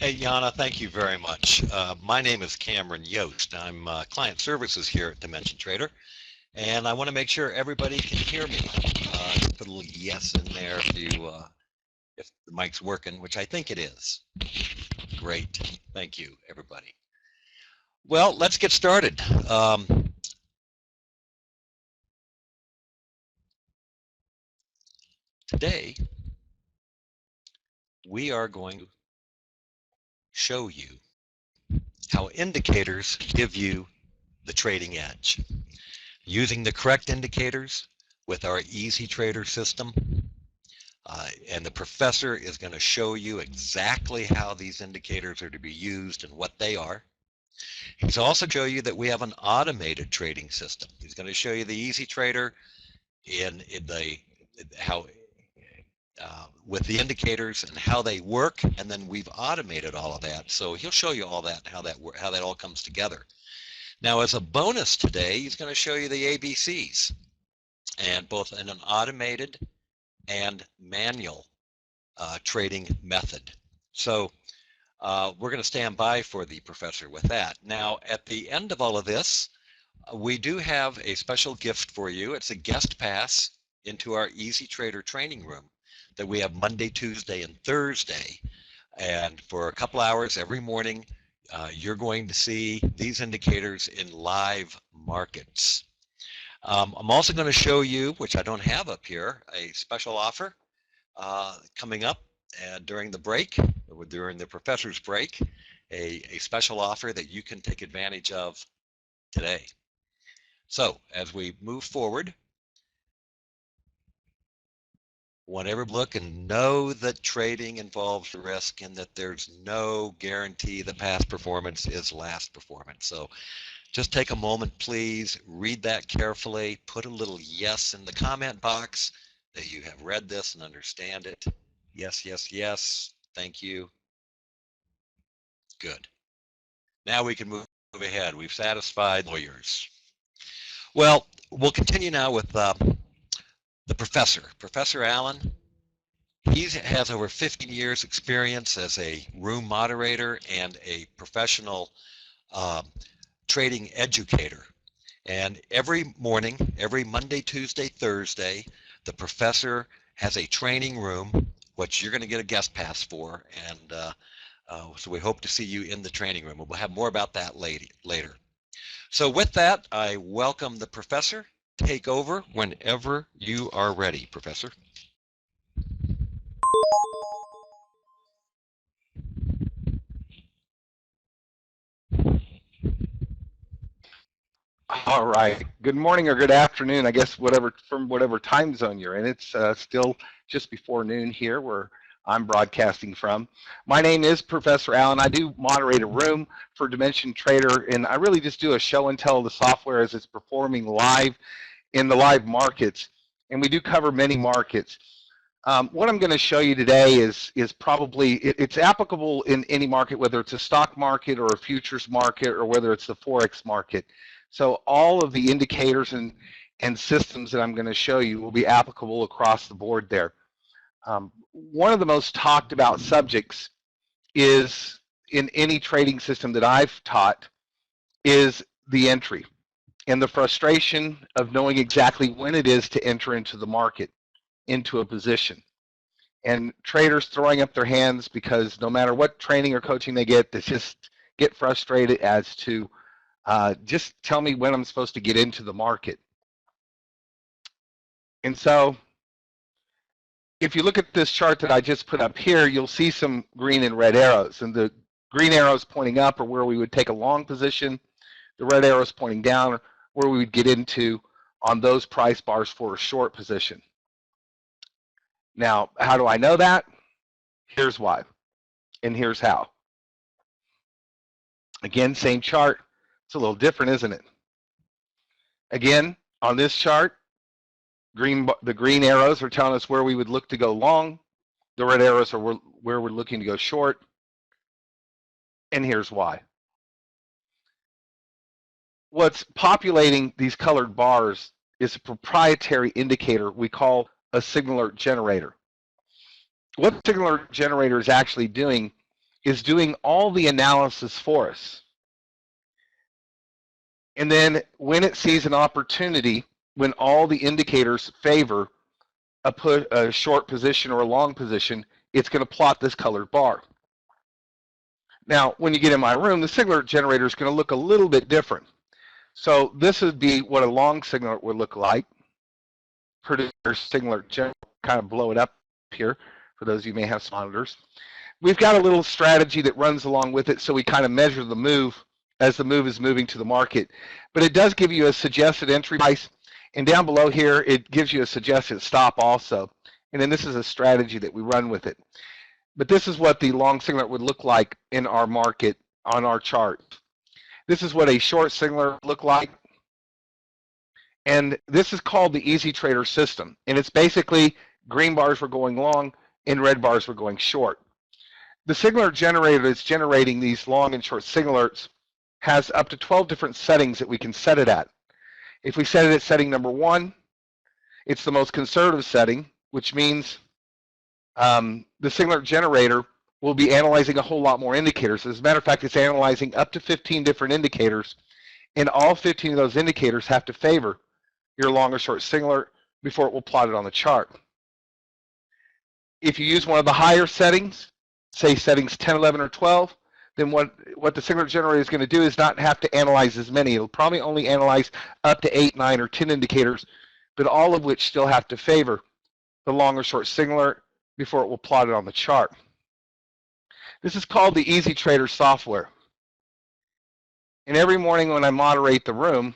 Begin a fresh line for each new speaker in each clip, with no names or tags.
Hey, Yana, thank you very much. My name is Cameron Yost. I'm client services here at Dimension Trader, and I want to make sure everybody can hear me. Just put a little yes in there if the mic's working, which I think it is. Great. Thank you, everybody. Well, let's get started. Today, we are going to show you how indicators give you the trading edge. Using the correct indicators with our Easy Trader system, and the professor is going to show you exactly how these indicators are to be used and what they are. He's also show you that we have an automated trading system. He's going to show you the Easy Trader with the indicators and how they work, and then we've automated all of that. So he'll show you all that, how that all comes together. Now, as a bonus today, he's going to show you the ABCs, and both in an automated and manual trading method. So we're going to stand by for the professor with that. Now, at the end of all of this, we do have a special gift for you. It's a guest pass into our Easy Trader training room that we have Monday, Tuesday, and Thursday. And for a couple hours every morning, you're going to see these indicators in live markets. I'm also going to show you, which I don't have up here, a special offer coming up during the break, during the professor's break, a special offer that you can take advantage of today. So as we move forward, want everybody to look and know that trading involves risk and that there's no guarantee that past performance is last performance. So just take a moment, please, read that carefully, put a little yes in the comment box that you have read this and understand it. Yes, yes, yes, thank you. Good. Now we can move ahead. We've satisfied lawyers. Well, we'll continue now with the professor, Professor Allen. He has over 15 years experience as a room moderator and a professional trading educator. And every morning, every Monday, Tuesday, Thursday, the professor has a training room, which you're going to get a guest pass for. And so we hope to see you in the training room. We'll have more about that later. So with that, I welcome the professor. Take over whenever you are ready, Professor.
All right. Good morning or good afternoon, I guess, from whatever time zone you're in. It's still just before noon here where I'm broadcasting from. My name is Professor Allen. I do moderate a room for Dimension Trader, and I really just do a show and tell of the software as it's performing live in the live markets, and we do cover many markets. What I'm going to show you today is probably, it's applicable in any market, whether it's a stock market or a futures market or whether it's the Forex market. So all of the indicators and systems that I'm going to show you will be applicable across the board there. One of the most talked about subjects is, in any trading system that I've taught, is the entry and the frustration of knowing exactly when it is to enter into the market, into a position. And traders throwing up their hands because no matter what training or coaching they get, they just get frustrated as to just tell me when I'm supposed to get into the market. And so if you look at this chart that I just put up here, you'll see some green and red arrows. And the green arrows pointing up are where we would take a long position. The red arrows pointing down are where we would get into on those price bars for a short position. Now, how do I know that? Here's why, and here's how. Again, same chart. It's a little different, isn't it? Again, on this chart, the green arrows are telling us where we would look to go long. The red arrows are where we're looking to go short. And here's why. What's populating these colored bars is a proprietary indicator we call a signaler generator. What the signaler generator is actually doing is doing all the analysis for us. And then when it sees an opportunity, when all the indicators favor a short position or a long position, it's going to plot this colored bar. Now, when you get in my room, the signal generator is going to look a little bit different. So this would be what a long signal would look like. Producer signal generator, kind of blow it up here for those of you who may have monitors. We've got a little strategy that runs along with it, so we kind of measure the move as the move is moving to the market. But it does give you a suggested entry price, and down below here, it gives you a suggested stop also. And then this is a strategy that we run with it. But this is what the long signal would look like in our market on our chart. This is what a short signal would look like. And this is called the Easy Trader system. And it's basically green bars were going long and red bars were going short. The signal generator that's generating these long and short signal alerts has up to 12 different settings that we can set it at. If we set it at setting number 1, it's the most conservative setting, which means the signal generator will be analyzing a whole lot more indicators. As a matter of fact, it's analyzing up to 15 different indicators, and all 15 of those indicators have to favor your long or short signal alert before it will plot it on the chart. If you use one of the higher settings, say settings 10, 11, or 12, then what the signal generator is going to do is not have to analyze as many. It'll probably only analyze up to 8, 9, or 10 indicators, but all of which still have to favor the long or short signal alert before it will plot it on the chart. This is called the Easy Trader software. And every morning when I moderate the room,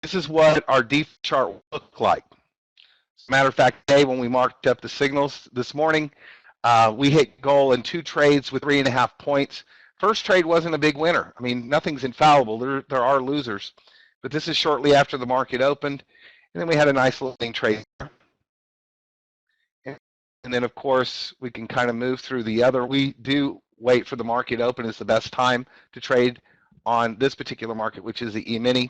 this is what our default chart will look like. As a matter of fact, today when we marked up the signals this morning, we hit goal in 2 trades with 3.5 points. First trade wasn't a big winner. I mean, nothing's infallible. There are losers. But this is shortly after the market opened. And then we had a nice little trade. And then, of course, we can kind of move through the other. We do wait for the market open is the best time to trade on this particular market, which is the E-mini.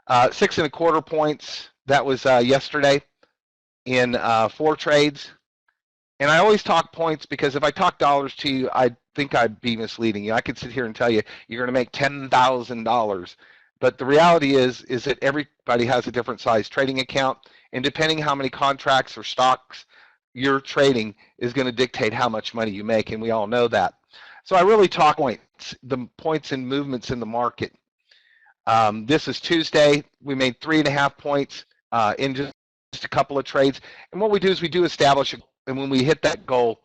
6.25 points. That was yesterday in 4 trades. And I always talk points because if I talk dollars to you, I think I'd be misleading you. I could sit here and tell you you're going to make $10,000. But the reality is that everybody has a different size trading account. And depending how many contracts or stocks you're trading is going to dictate how much money you make. And we all know that. So I really talk points, the points and movements in the market. This is Tuesday. We made 3.5 points in just a couple of trades. And what we do is we do establish, and when we hit that goal,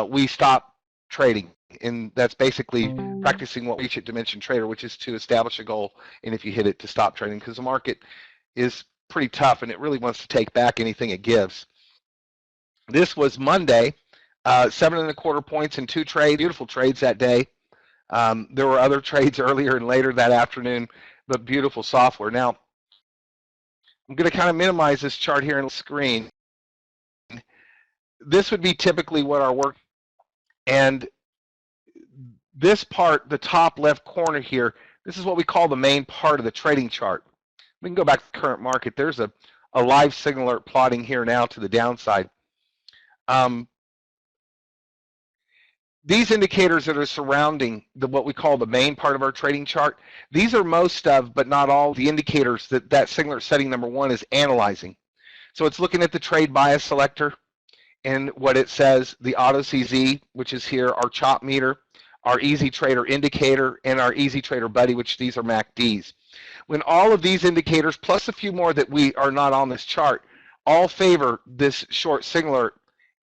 we stop trading. And that's basically practicing what we teach at Dimension Trader, which is to establish a goal, and if you hit it, to stop trading, because the market is pretty tough, and it really wants to take back anything it gives. This was Monday, 7.25 points in 2 trades, beautiful trades that day. There were other trades earlier and later that afternoon, but beautiful software. Now, I'm going to kind of minimize this chart here on the screen. This would be typically what our work, and this part, the top left corner here, this is what we call the main part of the trading chart. We can go back to the current market. There's a live signal alert plotting here now to the downside. These indicators that are surrounding what we call the main part of our trading chart, these are most of, but not all, the indicators that signal alert setting number 1 is analyzing. So it's looking at the trade bias selector and what it says, the auto CZ, which is here, our chop meter, our Easy Trader indicator, and our Easy Trader buddy, which these are MACDs. When all of these indicators, plus a few more that we are not on this chart, all favor this short signal alert,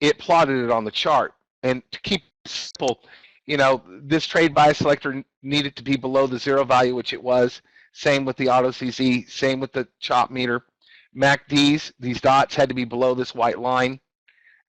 it plotted it on the chart. And to keep it simple, you know, this trade bias selector needed to be below the 0 value, which it was. Same with the auto CZ, same with the chop meter. MACDs, these dots had to be below this white line.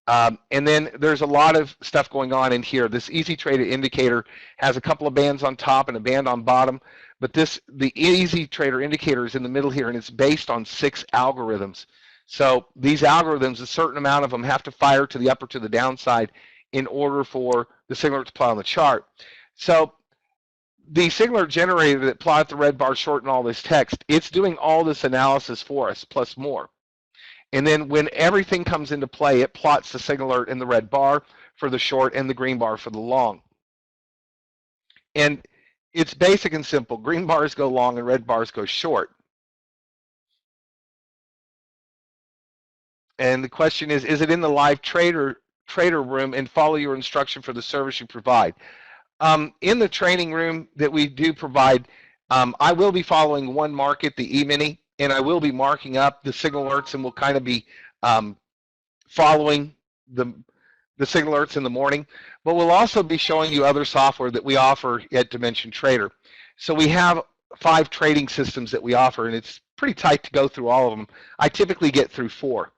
And then there's a lot of stuff going on in here. This Easy Trader indicator has a couple of bands on top and a band on bottom, but the Easy Trader indicator is in the middle here, and it's based on 6 algorithms. So these algorithms, a certain amount of them have to fire to the up or to the downside in order for the signal alert to plot on the chart. So the signal alert generator that plotted the red bar short and all this text, it's doing all this analysis for us, plus more. And then when everything comes into play, it plots the signal alert in the red bar for the short and the green bar for the long. And it's basic and simple. Green bars go long and red bars go short. And the question is it in the live trader room, and follow your instruction for the service you provide? In the training room that we do provide, I will be following one market, the E-mini, and I will be marking up the signal alerts, and we'll kind of be following the signal alerts in the morning. But we'll also be showing you other software that we offer at Dimension Trader. So we have 5 trading systems that we offer, and it's pretty tight to go through all of them. I typically get through 4.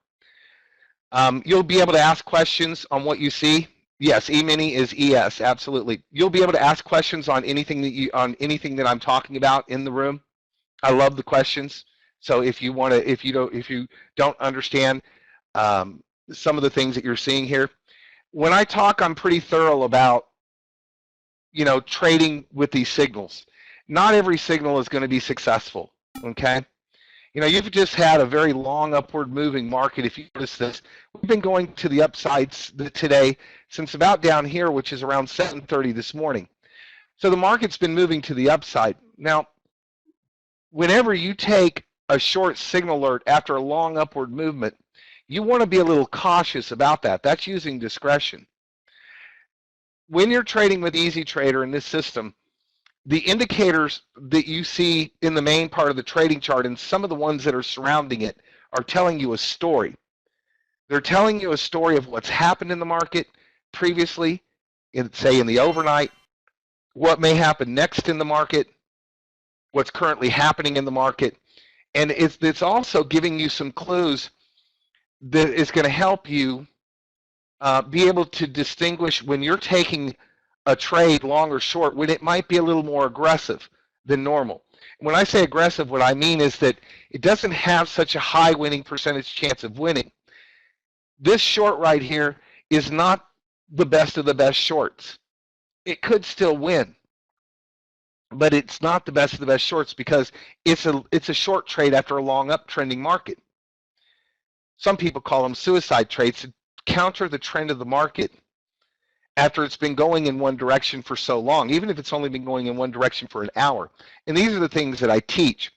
You'll be able to ask questions on what you see. Yes, E-mini is ES, absolutely. You'll be able to ask questions on anything that I'm talking about in the room. I love the questions. So if you don't understand some of the things that you're seeing here, when I talk, I'm pretty thorough about trading with these signals. Not every signal is going to be successful. Okay. You've just had a very long upward moving market. If you notice this, we've been going to the upsides today since about down here, which is around 7:30 this morning. So the market's been moving to the upside. Now, whenever you take a short signal alert after a long upward movement, you want to be a little cautious about that. That's using discretion. When you're trading with Easy Trader in this system, the indicators that you see in the main part of the trading chart and some of the ones that are surrounding it are telling you a story. They're telling you a story of what's happened in the market previously, say in the overnight, what may happen next in the market, what's currently happening in the market, and it's also giving you some clues that is going to help you be able to distinguish when you're taking a trade long or short, when it might be a little more aggressive than normal. When I say aggressive, what I mean is that it doesn't have such a high winning percentage chance of winning. This short right here is not the best of the best shorts. It could still win, but it's not the best of the best shorts because it's a short trade after a long uptrending market. Some people call them suicide trades to counter the trend of the market after it's been going in one direction for so long, even if it's only been going in one direction for an hour. And these are the things that I teach.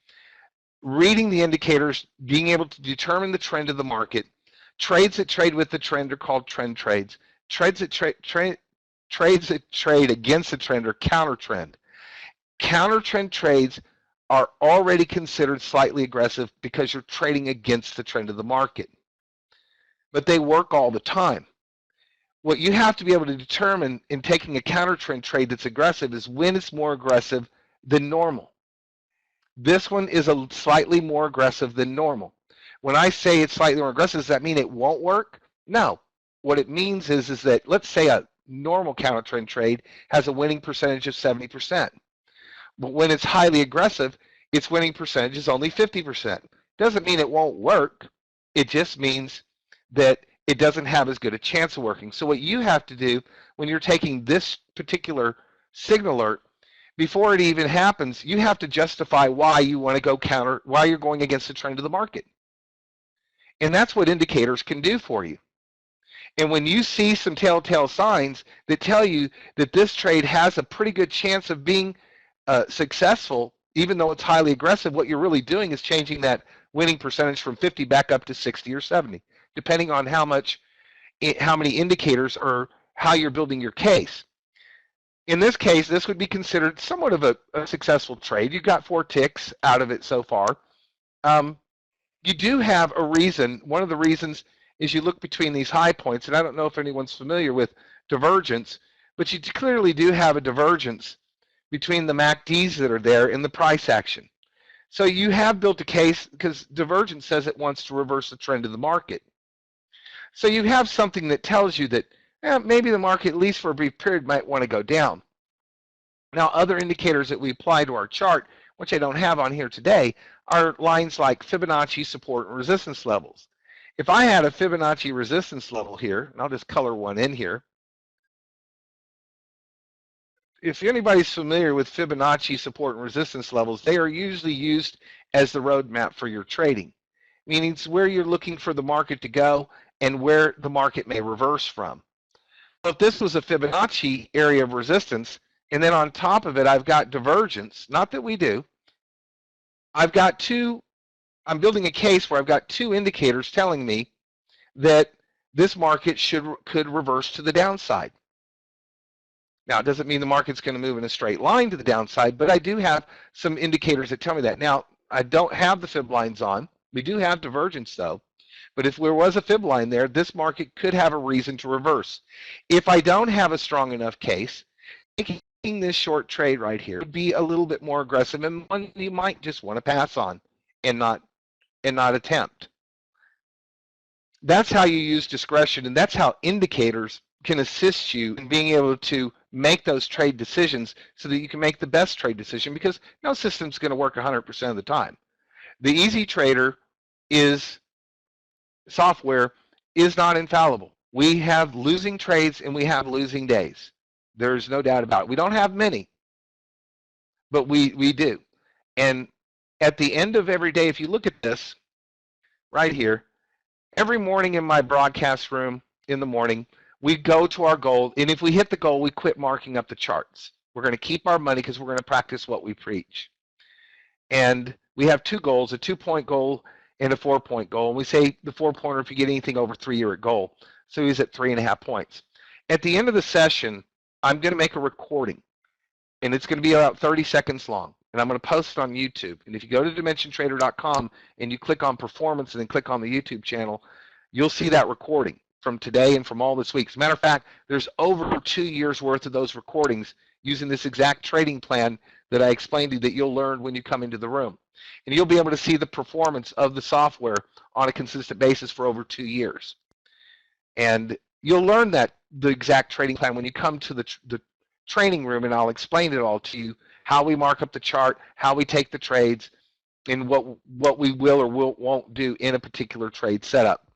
Reading the indicators, being able to determine the trend of the market. Trades that trade with the trend are called trend trades. Trades that trade against the trend are counter trend. Counter trend trades are already considered slightly aggressive because you're trading against the trend of the market. But they work all the time. What you have to be able to determine in taking a counter trend trade that's aggressive is when it's more aggressive than normal. This one is a slightly more aggressive than normal. When I say it's slightly more aggressive, does that mean it won't work? No. What it means is that let's say a normal counter trend trade has a winning percentage of 70%. But when it's highly aggressive, its winning percentage is only 50%. Doesn't mean it won't work. It just means that it doesn't have as good a chance of working. So what you have to do when you're taking this particular signal alert, before it even happens, you have to justify why you want to go counter, why you're going against the trend of the market. And that's what indicators can do for you. And when you see some telltale signs that tell you that this trade has a pretty good chance of being successful, even though it's highly aggressive, what you're really doing is changing that winning percentage from 50 back up to 60 or 70, depending on how many indicators or how you're building your case. In this case, this would be considered somewhat of a successful trade. You got 4 ticks out of it so far. You do have a reason. One of the reasons is you look between these high points, and I don't know if anyone's familiar with divergence, but you clearly do have a divergence between the MACDs that are there in the price action. So you have built a case because divergence says it wants to reverse the trend of the market. So you have something that tells you that maybe the market, at least for a brief period, might want to go down. Now, other indicators that we apply to our chart, which I don't have on here today, are lines like Fibonacci support and resistance levels. If I had a Fibonacci resistance level here, and I'll just color one in here. If anybody's familiar with Fibonacci support and resistance levels, they are usually used as the roadmap for your trading, meaning it's where you're looking for the market to go and where the market may reverse from. So if this was a Fibonacci area of resistance, And then on top of it, I've got divergence. Not that we do. I'm building a case where I've got two indicators telling me that this market could reverse to the downside. Now, it doesn't mean the market's going to move in a straight line to the downside, but I do have some indicators that tell me that. Now, I don't have the fib lines on. We do have divergence, though. But if there was a fib line there, this market could have a reason to reverse. If I don't have a strong enough case, making this short trade right here would be a little bit more aggressive and one you might just want to pass on and not attempt. That's how you use discretion, and that's how indicators can assist you in being able to make those trade decisions so that you can make the best trade decision, because no system's going to work 100% of the time. The Easy Trader software is not infallible. We have losing trades and we have losing days. There's no doubt about it. We don't have many, but we do. And at the end of every day, if you look at this right here, every morning in my broadcast room in the morning, we go to our goal, and if we hit the goal, we quit marking up the charts. We're going to keep our money because we're going to practice what we preach. And we have two goals, a 2-point goal and a 4-point goal. And we say the 4-pointer, if you get anything over 3, you're at goal. So he's at 3.5 points. At the end of the session, I'm going to make a recording, and it's going to be about 30 seconds long. And I'm going to post it on YouTube. And if you go to dimensiontrader.com and you click on performance and then click on the YouTube channel, you'll see that recording from today and from all this week. As a matter of fact, there's over 2 years worth of those recordings using this exact trading plan that I explained to you that you'll learn when you come into the room. And you'll be able to see the performance of the software on a consistent basis for over 2 years. And you'll learn the exact trading plan when you come to the training room, and I'll explain it all to you, how we mark up the chart, how we take the trades, and what we will or won't do in a particular trade setup.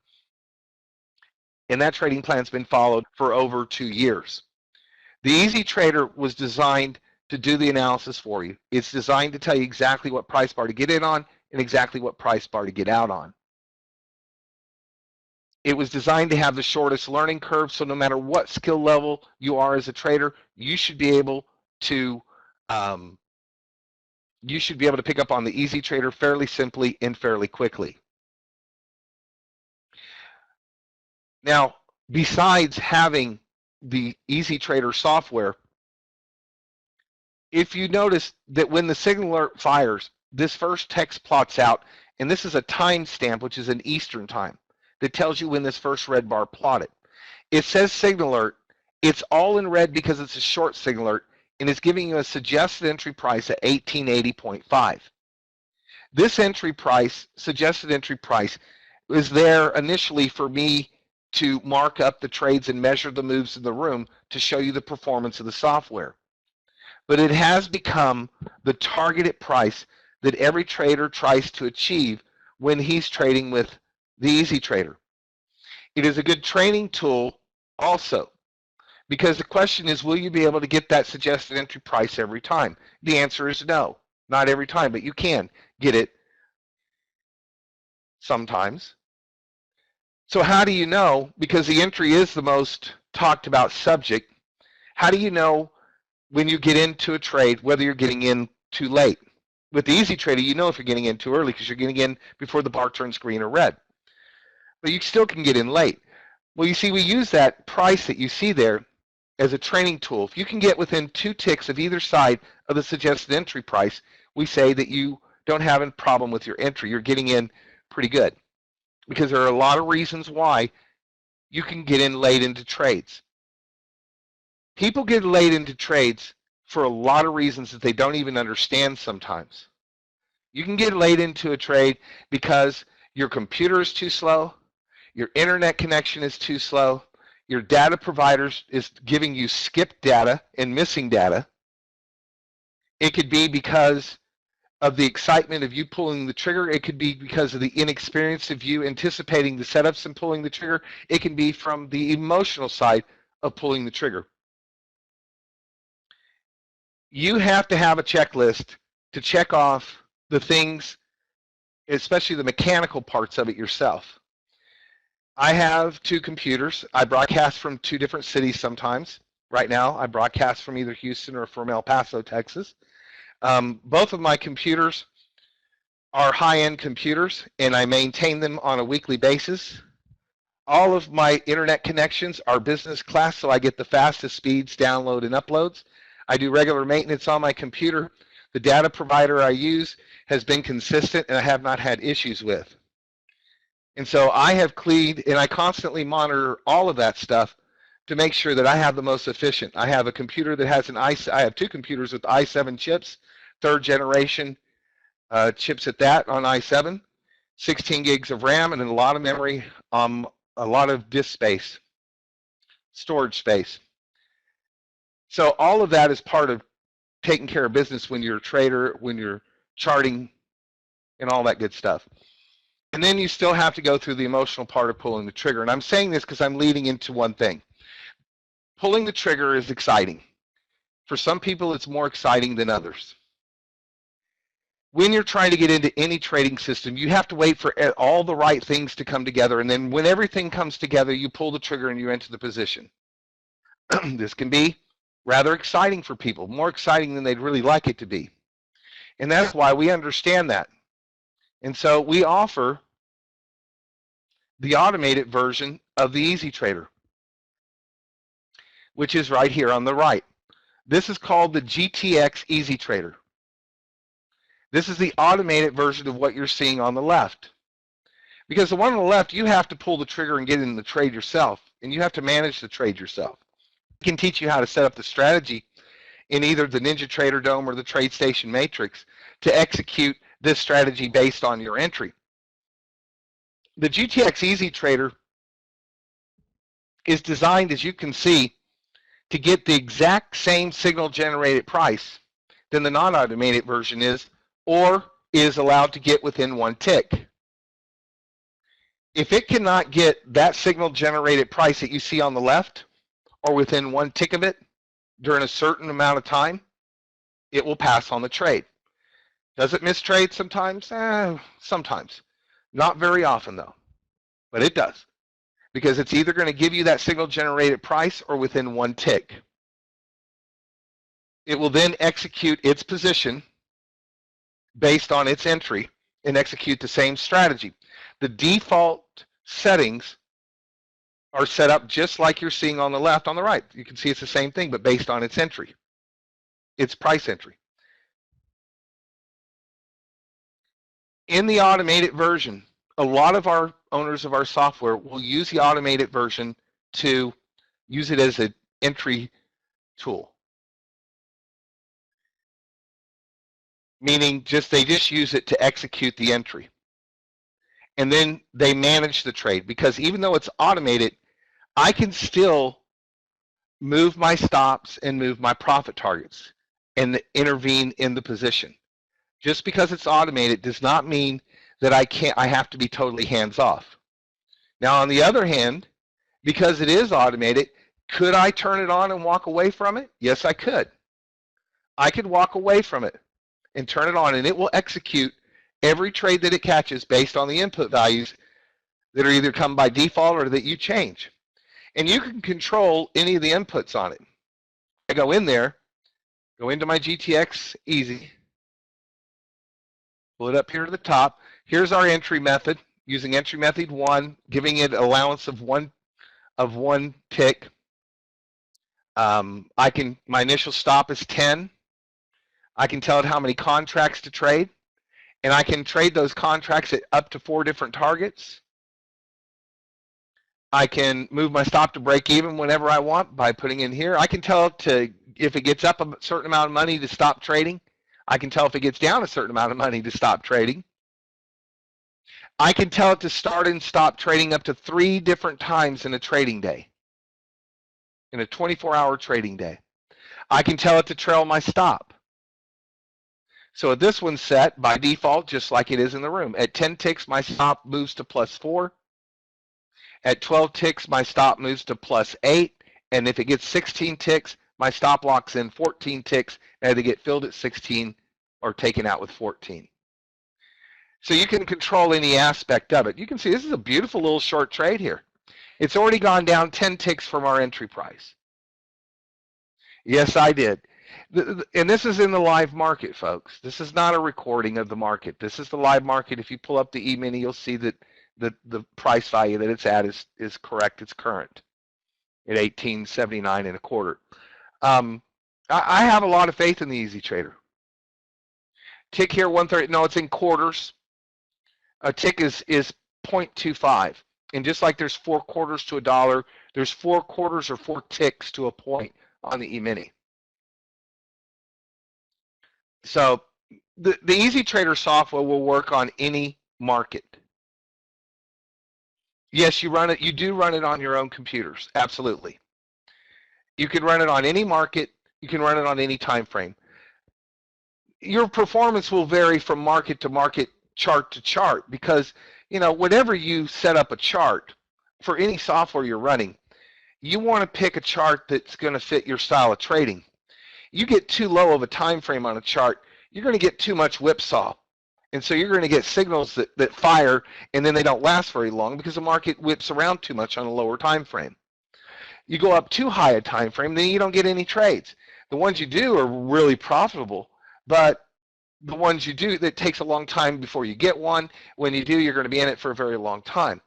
And that trading plan's been followed for over 2 years. The Easy Trader was designed to do the analysis for you. It's designed to tell you exactly what price bar to get in on and exactly what price bar to get out on. It was designed to have the shortest learning curve, so no matter what skill level you are as a trader, you should be able to pick up on the Easy Trader fairly simply and fairly quickly. Now, besides having the Easy Trader software, if you notice that when the signal alert fires, this first text plots out, and this is a timestamp, which is an Eastern time, that tells you when this first red bar plotted. It says signal alert. It's all in red because it's a short signal alert, and it's giving you a suggested entry price at 1880.5. This entry price, suggested entry price, was there initially for me to mark up the trades and measure the moves in the room to show you the performance of the software. But it has become the targeted price that every trader tries to achieve when he's trading with the Easy Trader. It is a good training tool also, because the question is, will you be able to get that suggested entry price every time? The answer is no, not every time, but you can get it sometimes. So how do you know? Because the entry is the most talked about subject. How do you know when you get into a trade whether you're getting in too late? With the Easy Trader, you know if you're getting in too early because you're getting in before the bar turns green or red. But you still can get in late. Well, you see, we use that price that you see there as a training tool. If you can get within 2 ticks of either side of the suggested entry price, we say that you don't have a problem with your entry. You're getting in pretty good, because there are a lot of reasons why you can get in late into trades. People get late into trades for a lot of reasons that they don't even understand sometimes. You can get late into a trade because your computer is too slow, your internet connection is too slow, your data provider is giving you skipped data and missing data. It could be because of the excitement of you pulling the trigger. It could be because of the inexperience of you anticipating the setups and pulling the trigger. It can be from the emotional side of pulling the trigger. You have to have a checklist to check off the things, especially the mechanical parts of it yourself. I have 2 computers. I broadcast from 2 different cities sometimes. right now. I broadcast from either Houston or from El Paso, Texas. Both of my computers are high-end computers, and I maintain them on a weekly basis. All of my internet connections are business class, so I get the fastest speeds, download and uploads. I do regular maintenance on my computer. The data provider I use has been consistent, and I have not had issues with. And so I have cleaned, and I constantly monitor all of that stuff to make sure that I have the most efficient. I have a computer that has I have two computers with i7 chips, third generation chips at that on i7, 16 gigs of RAM, and a lot of memory, a lot of disk space, storage space. So all of that is part of taking care of business when you're a trader, when you're charting, and all that good stuff. And then you still have to go through the emotional part of pulling the trigger. And I'm saying this because I'm leading into one thing. Pulling the trigger is exciting. For some people, it's more exciting than others. When you're trying to get into any trading system, you have to wait for all the right things to come together. And then when everything comes together, you pull the trigger and you enter the position. This can be rather exciting for people, more exciting than they'd really like it to be. And that's why we understand that. And so we offer the automated version of the Easy Trader, which is right here on the right. This is called the GTX Easy Trader. This is the automated version of what you're seeing on the left. Because the one on the left, you have to pull the trigger and get in the trade yourself, and you have to manage the trade yourself. It can teach you how to set up the strategy in either the Ninja Trader Dome or the TradeStation Matrix to execute this strategy based on your entry. The GTX Easy Trader is designed, as you can see, to get the exact same signal generated price than the non-automated version is, or is allowed to get within one tick. If it cannot get that signal generated price that you see on the left, or within one tick of it during a certain amount of time, it will pass on the trade. Does it mistrade sometimes? Sometimes. Not very often though, but it does. Because it's either going to give you that signal generated price or within one tick. It will then execute its position based on its entry and execute the same strategy. The default settings are set up just like you're seeing on the left, on the right. You can see it's the same thing, but based on its entry, its price entry. In the automated version, a lot of our owners of our software will use the automated version to use it as an entry tool. Meaning they just use it to execute the entry. And then they manage the trade, because even though it's automated, I can still move my stops and move my profit targets and intervene in the position. Just because it's automated does not mean that I have to be totally hands off. Now on the other hand, because it is automated, could I turn it on and walk away from it? Yes, I could. I could walk away from it and turn it on, and it will execute every trade that it catches based on the input values that are either come by default or that you change. And you can control any of the inputs on it. I go in there, go into my GTX Easy, pull it up here to the top. Here's our entry method, using entry method 1, giving it allowance of one tick. My initial stop is 10. I can tell it how many contracts to trade, and I can trade those contracts at up to 4 different targets. I can move my stop to break even whenever I want by putting in here. I can tell it to, if it gets up a certain amount of money, to stop trading. I can tell if it gets down a certain amount of money to stop trading. I can tell it to start and stop trading up to 3 different times in a trading day, in a 24-hour trading day. I can tell it to trail my stop. So this one's set by default just like it is in the room. At 10 ticks, my stop moves to +4. At 12 ticks, my stop moves to +8. And if it gets 16 ticks, my stop locks in 14 ticks, and they get filled at 16 or taken out with 14. So you can control any aspect of it. You can see this is a beautiful little short trade here. It's already gone down 10 ticks from our entry price. Yes, I did. And this is in the live market, folks. This is not a recording of the market. This is the live market. If you pull up the E-mini, you'll see that the price value that it's at is correct. It's current at 18.79 and a quarter. I have a lot of faith in the Easy Trader. Tick here 130. No, it's in quarters. A tick is 0.25. And just like there's 4 quarters to a dollar, there's 4 quarters or 4 ticks to a point on the E-mini. So the Easy Trader software will work on any market. Yes, you run it. You do run it on your own computers. Absolutely. You can run it on any market. You can run it on any time frame. Your performance will vary from market to market, chart to chart, because whenever you set up a chart for any software you're running, you want to pick a chart that's going to fit your style of trading. You get too low of a time frame on a chart, you're going to get too much whipsaw. And so you're going to get signals that fire, and then they don't last very long because the market whips around too much on a lower time frame. You go up too high a time frame, then you don't get any trades. The ones you do are really profitable, but the ones you do, that takes a long time before you get one. When you do, you're going to be in it for a very long time.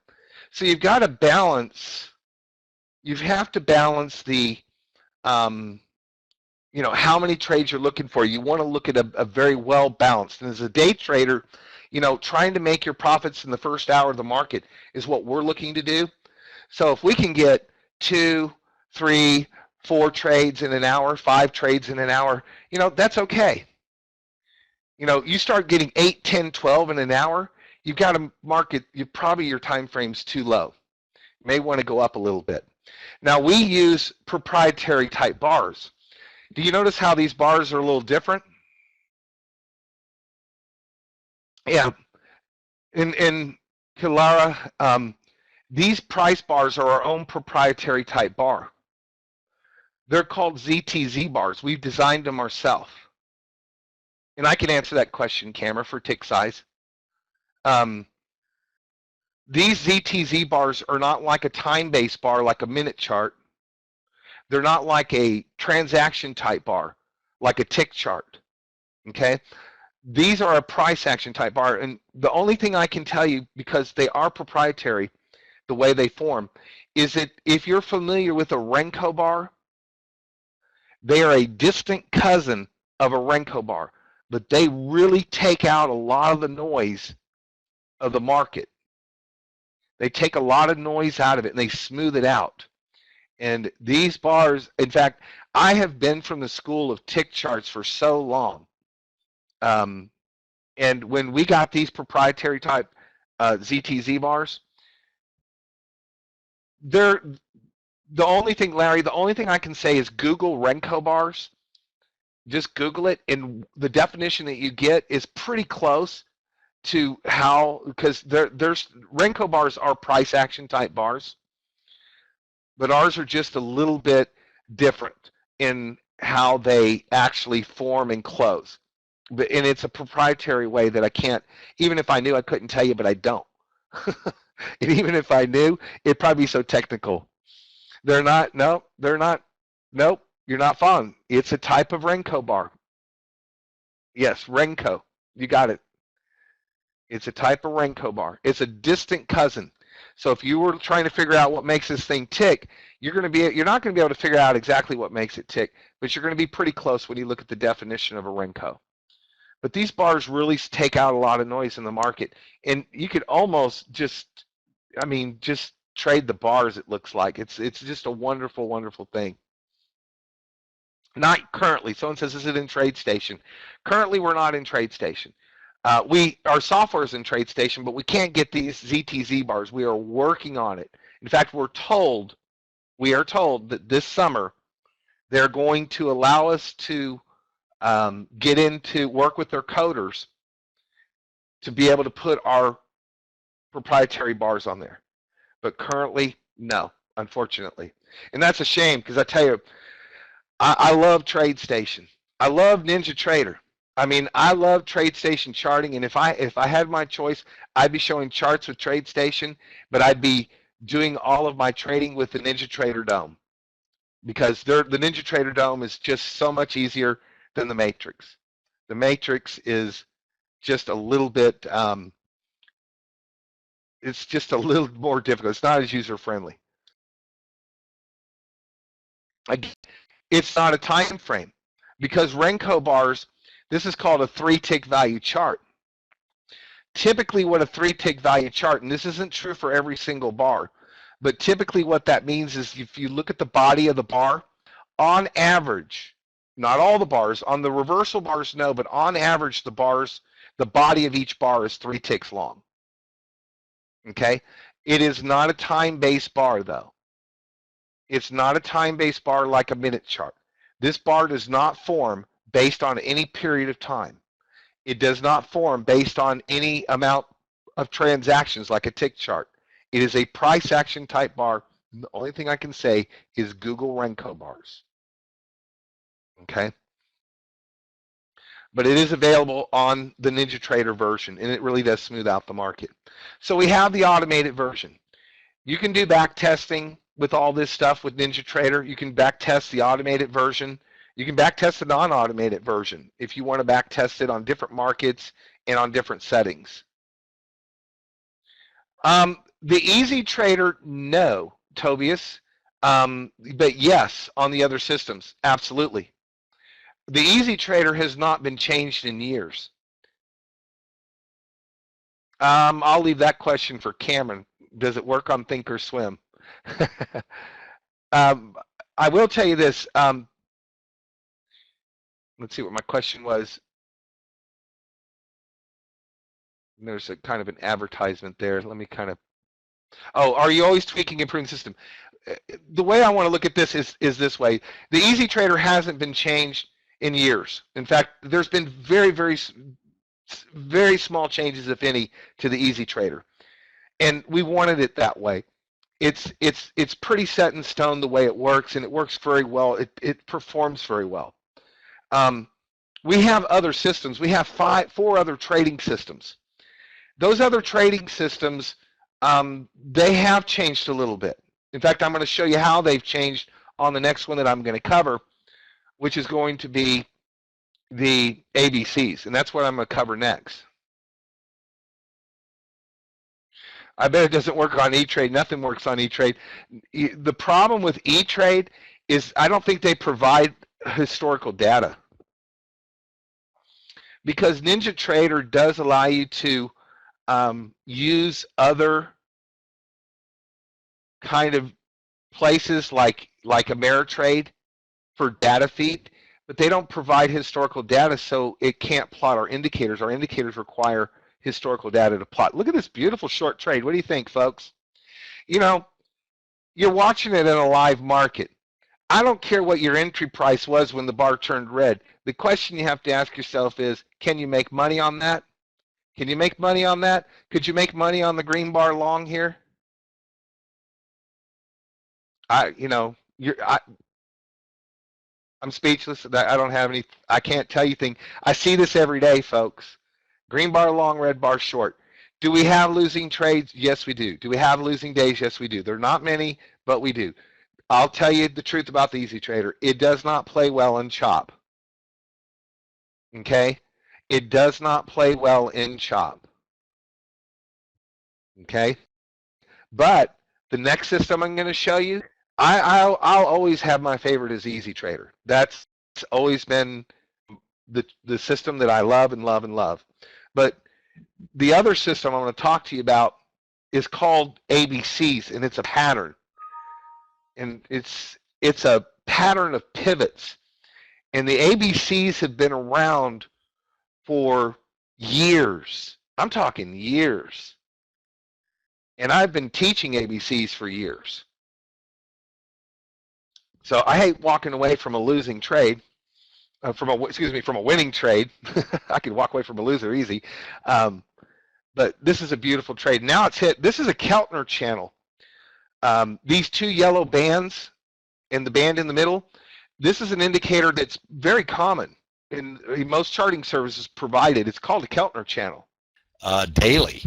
So you've got to balance, you have to balance the how many trades you're looking for. You want to look at a very well balanced. And as a day trader, trying to make your profits in the first hour of the market is what we're looking to do. So if we can get 2, 3, 4 trades in an hour, 5 trades in an hour, that's okay. You start getting 8, 10, 12 in an hour, you've got to market, probably your time frame's too low. You may want to go up a little bit. Now we use proprietary type bars. Do you notice how these bars are a little different? Yeah. In Kilara, these price bars are our own proprietary type bar. They're called ZTZ bars. We've designed them ourselves. And I can answer that question, Camera, for tick size. These ZTZ bars are not like a time-based bar, like a minute chart. They're not like a transaction type bar, like a tick chart, okay? These are a price action type bar, and the only thing I can tell you, because they are proprietary, the way they form, is that if you're familiar with a Renko bar, they are a distant cousin of a Renko bar, but they really take out a lot of the noise of the market. They take a lot of noise out of it, and they smooth it out. And these bars, in fact, I have been from the school of tick charts for so long. And when we got these proprietary type ZTZ bars, they're the only thing, Larry, the only thing I can say is Google Renko bars. Just Google it, and the definition that you get is pretty close to how, because there's Renko bars are price action type bars, but ours are just a little bit different in how they actually form and close. And it's a proprietary way that I can't, even if I knew, I couldn't tell you, but I don't. And even if I knew, it'd probably be so technical. They're not, no, they're not, nope, you're not following. It's a type of Renko bar. Yes, Renko, you got it. It's a type of Renko bar. It's a distant cousin. So if you were trying to figure out what makes this thing tick, you're not going to be able to figure out exactly what makes it tick, but you're going to be pretty close when you look at the definition of a Renko. But these bars really take out a lot of noise in the market, and you could almost just trade the bars, it looks like. It's just a wonderful, wonderful thing. Not currently. Someone says, is it in TradeStation? Currently, we're not in TradeStation. Our software is in TradeStation, but we can't get these ZTZ bars. We are working on it. In fact, we are told that this summer they're going to allow us to get into work with their coders to be able to put our proprietary bars on there. But currently, no, unfortunately. And that's a shame, because I tell you, I love TradeStation. I love NinjaTrader. I mean, I love TradeStation charting, and if I had my choice, I'd be showing charts with TradeStation, but I'd be doing all of my trading with the NinjaTrader Dome. because the Ninja Trader Dome is just so much easier than the Matrix. The Matrix is just a little bit, it's just a little more difficult. It's not as user-friendly. Again, it's not a time frame because Renko bars, this is called a 3-tick value chart. Typically what a 3-tick value chart, and this isn't true for every single bar, but typically what that means is if you look at the body of the bar, on average, not all the bars, on the reversal bars, no, but on average, the body of each bar is 3 ticks long. Okay? It is not a time-based bar, though. It's not a time-based bar like a minute chart. This bar does not form based on any period of time. It does not form based on any amount of transactions like a tick chart. It is a price action type bar. The only thing I can say is Google Renko bars. Okay? But it is available on the Ninja Trader version, and it really does smooth out the market. So we have the automated version. You can do back testing with all this stuff with Ninja Trader. You can back test the automated version. You can back test the non-automated version if you want to back test it on different markets and on different settings. The Easy Trader, no, Tobias, but yes, on the other systems, absolutely. The Easy Trader has not been changed in years. I'll leave that question for Cameron. Does it work on Thinkorswim? I will tell you this. Let's see what my question was. There's a kind of an advertisement there. Let me kind of. Oh, are you always tweaking, improving the system? The way I want to look at this is this way. The Easy Trader hasn't been changed in years. In fact, there's been very, very, very small changes, if any, to the Easy Trader, and we wanted it that way. It's pretty set in stone the way it works, and it works very well. It performs very well. We have other systems. We have 4 other trading systems. Those other trading systems, they have changed a little bit. In fact, I'm going to show you how they've changed on the next one that I'm going to cover, which is going to be the ABCs, and that's what I'm going to cover next. I bet it doesn't work on E-Trade. Nothing works on E-Trade. The problem with E-Trade is I don't think they provide historical data, because Ninja Trader does allow you to use other kind of places like Ameritrade for data feed, but they don't provide historical data, so it can't plot our indicators. Our indicators require historical data to plot. Look at this beautiful short trade. What do you think, folks? You know, you're watching it in a live market. I don't care what your entry price was when the bar turned red. The question you have to ask yourself is, can you make money on that? Can you make money on that? Could you make money on the green bar long here? I'm speechless. I don't have any, I can't tell you things. I see this every day, folks. Green bar long, red bar short. Do we have losing trades? Yes, we do. Do we have losing days? Yes, we do. They're not many, but we do. I'll tell you the truth about the Easy Trader. It does not play well in chop. Okay? It does not play well in chop. Okay? But the next system I'm going to show you, I'll always have my favorite is Easy Trader. That's always been the system that I love and love and love. But the other system I'm going to talk to you about is called ABCs, and it's a pattern. And it's a pattern of pivots. And the ABCs have been around for years. I'm talking years. And I've been teaching ABCs for years. So I hate walking away from a losing trade, from a winning trade. I could walk away from a loser easy. But this is a beautiful trade. Now it's hit. This is a Keltner channel. These 2 yellow bands and the band in the middle, this is an indicator that's very common in most charting services provided. It's called a Keltner channel.
Daily.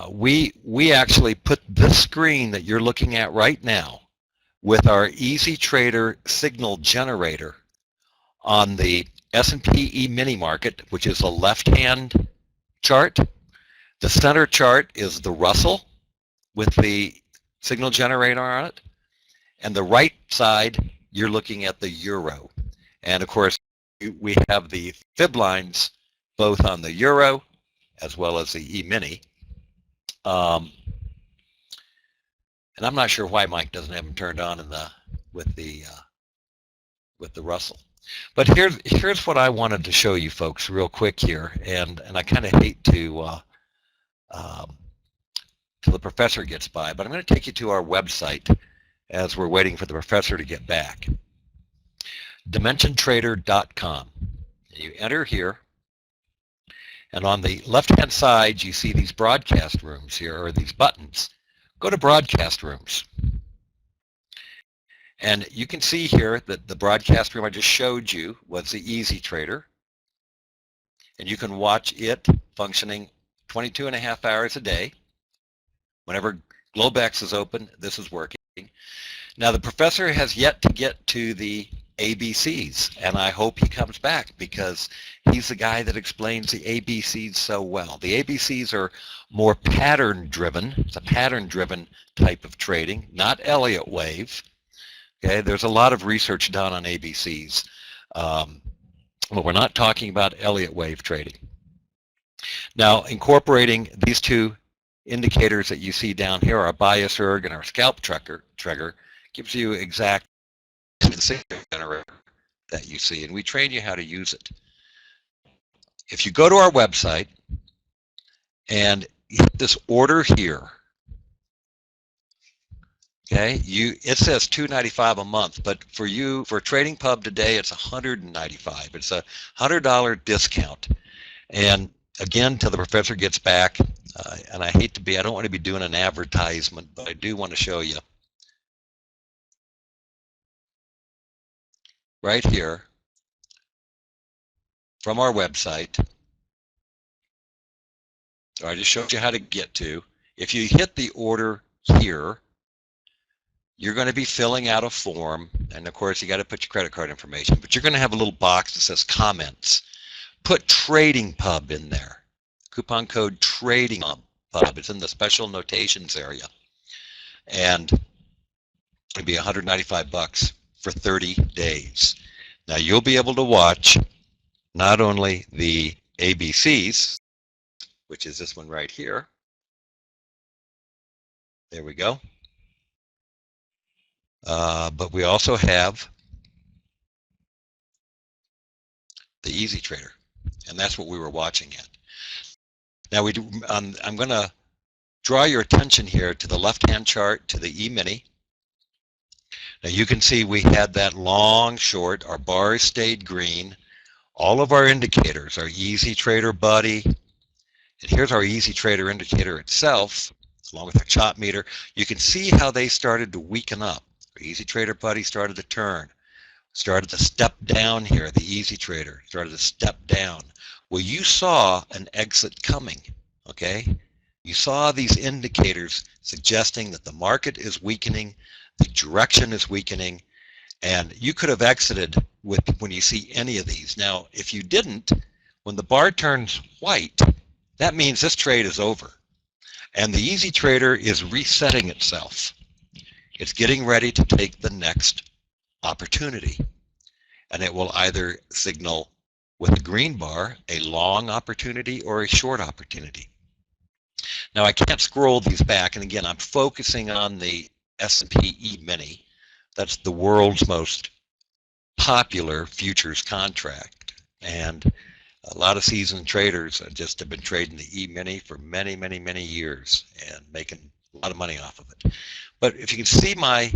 We actually put this screen that you're looking at right now, with our Easy Trader signal generator on the S&P E-mini market, which is a left-hand chart. The center chart is the Russell with the signal generator on it. And the right side, you're looking at the Euro. And of course, we have the fib lines both on the Euro as well as the E-mini. And I'm not sure why Mike doesn't have them turned on in with the Russell. But here's what I wanted to show you folks real quick here, and I kind of hate to till the professor gets by, but I'm going to take you to our website as we're waiting for the professor to get back. DimensionTrader.com. You enter here, and on the left-hand side, you see these broadcast rooms here, or these buttons. Go to broadcast rooms. And you can see here that the broadcast room I just showed you was the Easy Trader. And you can watch it functioning 22.5 hours a day. Whenever Globex is open, this is working. Now the professor has yet to get to the ABCs, and I hope he comes back because he's the guy that explains the ABCs so well. The ABCs are more pattern-driven. It's a pattern-driven type of trading, not Elliott wave. Okay, there's a lot of research done on ABCs, but we're not talking about Elliott wave trading. Now, incorporating these two indicators that you see down here, our bias erg and our scalp trigger, gives you exact signal generator that you see, and we train you how to use it. If you go to our website and hit this order here, okay, it says $295 a month, but for TradingPub today, it's $195. It's a $100 discount. And again, till the professor gets back, and I don't want to be doing an advertisement, but I do want to show you right here from our website. So I just showed you how to get to. If you hit the order here, you're going to be filling out a form, and of course you got to put your credit card information, but you're going to have a little box that says comments. Put TradingPub in there. Coupon code TradingPub. It's in the special notations area, and it'd be $195 for 30 days. Now you'll be able to watch not only the ABCs, which is this one right here. There we go. But we also have the Easy Trader, and that's what we were watching at. Now I'm going to draw your attention here to the left-hand chart, to the E-mini. Now you can see we had that long short, our bars stayed green, all of our indicators, our Easy Trader buddy, and here's our Easy Trader indicator itself, along with our chop meter. You can see how they started to weaken up. Our Easy Trader buddy started to turn, started to step down here. The Easy Trader started to step down. Well, you saw an exit coming, okay? You saw these indicators suggesting that the market is weakening, the direction is weakening, and you could have exited when you see any of these. Now, if you didn't, when the bar turns white, that means this trade is over. And the Easy Trader is resetting itself. It's getting ready to take the next opportunity. And it will either signal with a green bar a long opportunity or a short opportunity. Now I can't scroll these back, and again I'm focusing on the S&P E-mini. That's the world's most popular futures contract, and a lot of seasoned traders just have been trading the E-mini for many, many, many years and making a lot of money off of it. But if you can see my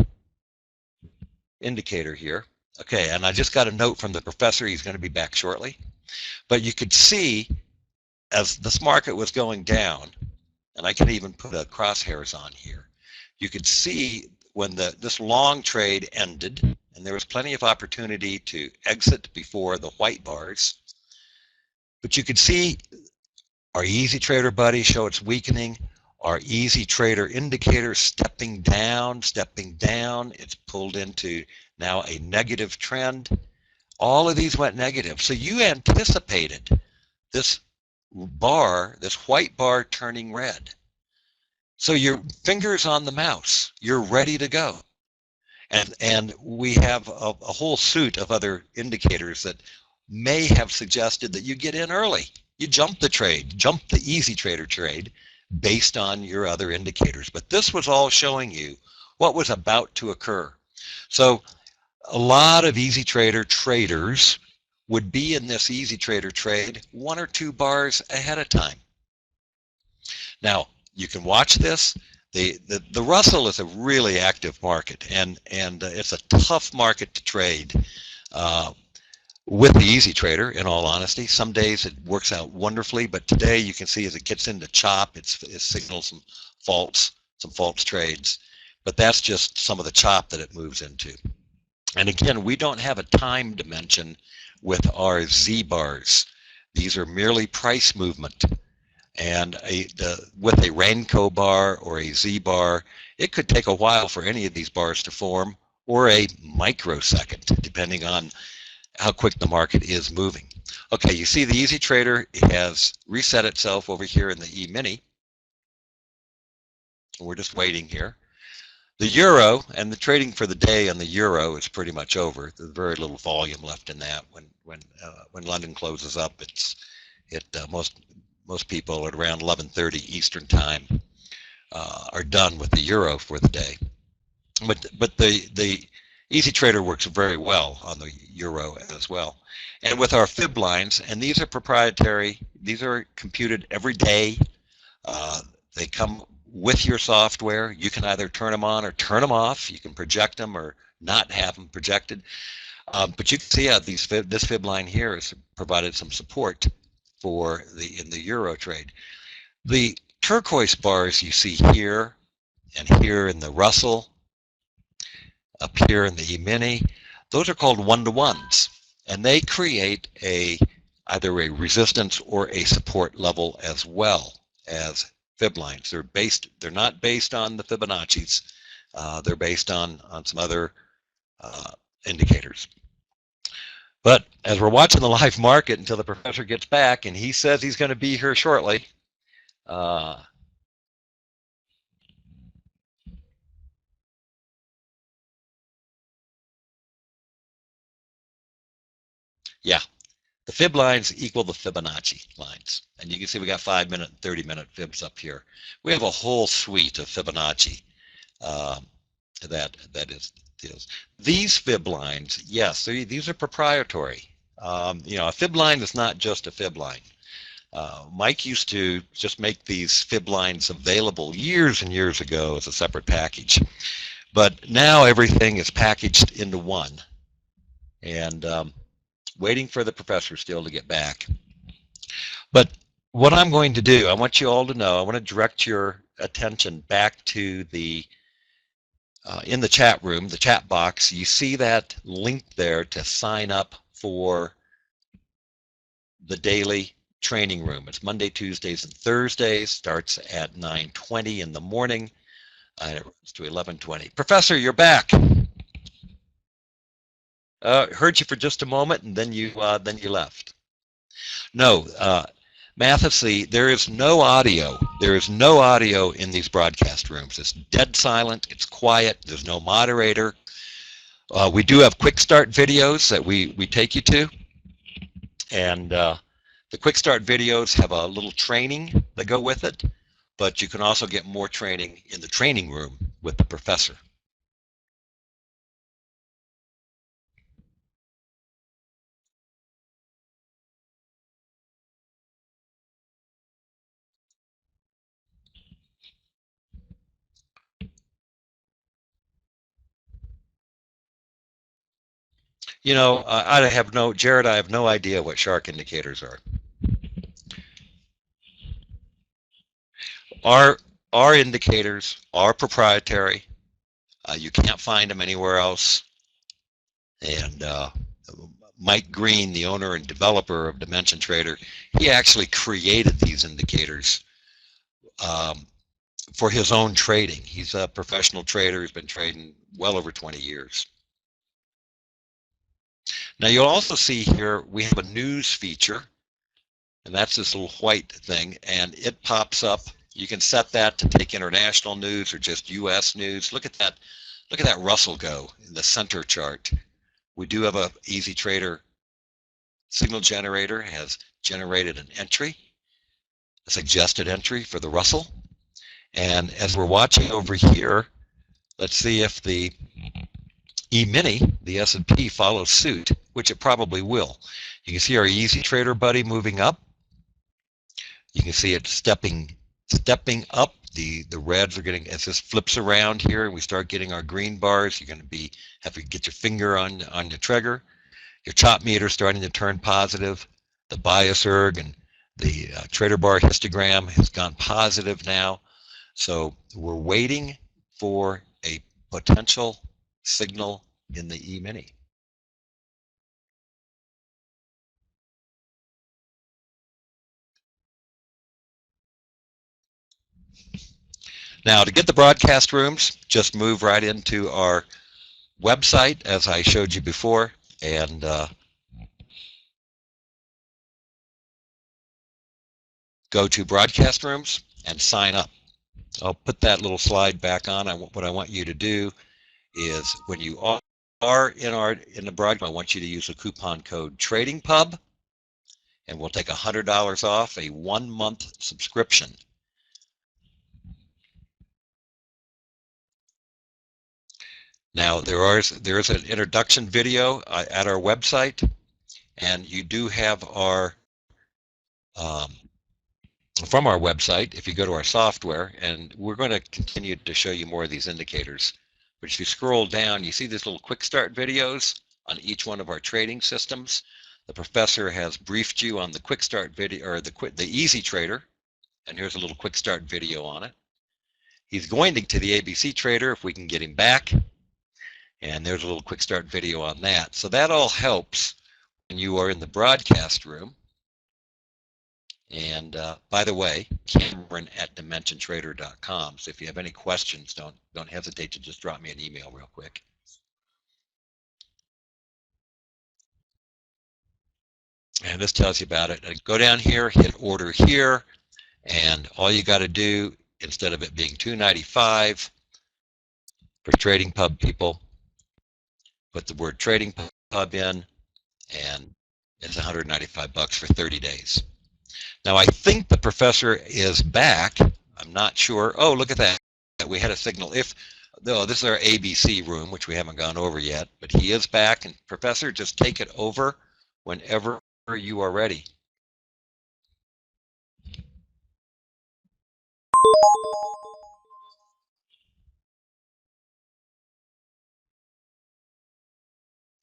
indicator here, okay, and I just got a note from the professor, he's going to be back shortly. But you could see as this market was going down, and I can even put a crosshairs on here, you could see when this long trade ended, and there was plenty of opportunity to exit before the white bars. But you could see our Easy Trader buddy show its weakening. Our easy trader indicator stepping down, it's pulled into now a negative trend. All of these went negative. So you anticipated this bar, this white bar turning red. So your finger's on the mouse, you're ready to go. And we have a whole suite of other indicators that may have suggested that you get in early. You jump the trade, jump the easy trader trade based on your other indicators. But this was all showing you what was about to occur. So a lot of easy trader traders would be in this easy trader trade 1 or 2 bars ahead of time. Now, you can watch this. The Russell is a really active market, and it's a tough market to trade with the easy trader, in all honesty. Some days it works out wonderfully, but today you can see as it gets into chop, it signals some false trades. But that's just some of the chop that it moves into. And again, we don't have a time dimension with our Z bars. These are merely price movement. And with a Renko bar or a Z bar, it could take a while for any of these bars to form, or a microsecond, depending on how quick the market is moving. Okay, you see the easy trader has reset itself over here in the E-mini. We're just waiting here. The euro and the trading for the day on the euro is pretty much over. There's very little volume left in that. When London closes up, most people at around 11:30 Eastern time are done with the euro for the day. But the easy trader works very well on the euro as well. And with our fib lines, and these are proprietary, these are computed every day. They come with your software. You can either turn them on or turn them off. You can project them or not have them projected. But you can see how this fib line here has provided some support for in the euro trade. The turquoise bars you see here and here in the Russell, up here in the E-mini, those are called one-to-ones, and they create either a resistance or a support level as well as fib lines. They're not based on the Fibonacci's. They're based on some other indicators. But as we're watching the live market until the professor gets back, and he says he's going to be here shortly, yeah, the fib lines equal the Fibonacci lines. And you can see we got 5-minute and 30-minute fibs up here. We have a whole suite of Fibonacci that is. These fib lines, yes, these are proprietary. A fib line is not just a fib line. Mike used to just make these fib lines available years and years ago as a separate package. But now everything is packaged into one. And waiting for the professor still to get back. But what I'm going to do, I want you all to know, I want to direct your attention back to the in the chat room, the chat box. You see that link there to sign up for the daily training room. It's Monday, Tuesdays, and Thursdays. Starts at 9:20 in the morning. And it runs to 11:20. Professor, you're back. Heard you for just a moment, and then you left. No, Mathis, there is no audio. There is no audio in these broadcast rooms. It's dead silent. It's quiet. There's no moderator. We do have quick start videos that we take you to, and the quick start videos have a little training that go with it, but you can also get more training in the training room with the professor. You know, Jared, I have no idea what shark indicators are. Our indicators are proprietary. You can't find them anywhere else. And Mike Green, the owner and developer of Dimension Trader, he actually created these indicators for his own trading. He's a professional trader. He's been trading well over 20 years. Now you'll also see here we have a news feature, and that's this little white thing, and it pops up. You can set that to take international news or just US news. Look at that Russell go in the center chart. We do have a Easy Trader signal generator, has generated an entry, a suggested entry for the Russell. And as we're watching over here, let's see if the E-mini, the S&P, follows suit, which it probably will. You can see our Easy Trader buddy moving up. You can see it stepping up. The reds are getting, as this flips around here and we start getting our green bars, you're going to have to get your finger on the trigger. Your chop meter starting to turn positive. The bias erg and the trader bar histogram has gone positive now. So we're waiting for a potential signal in the E-mini. Now to get the broadcast rooms, just move right into our website as I showed you before, and go to broadcast rooms and sign up. I'll put that little slide back on. What I want you to do is when you are in the broadcast, I want you to use the coupon code TradingPub, and we'll take $100 off a 1-month subscription. Now there is an introduction video at our website, and you do have our from our website, if you go to our software, and we're going to continue to show you more of these indicators. But if you scroll down, you see these little quick start videos on each one of our trading systems. The professor has briefed you on the quick start video, or the Easy Trader, and here's a little quick start video on it. He's going to the ABC Trader if we can get him back, and there's a little quick start video on that. So that all helps when you are in the broadcast room. And by the way, Cameron@DimensionTrader.com. So if you have any questions, don't hesitate to just drop me an email real quick. And this tells you about it. Go down here, hit order here, and all you got to do, instead of it being $2.95 for TradingPub people, put the word TradingPub in, and it's $195 for 30 days. Now I think the professor is back. I'm not sure. Oh, look at that. We had a signal. This is our ABC room, which we haven't gone over yet, but he is back. And professor, just take it over whenever you are ready.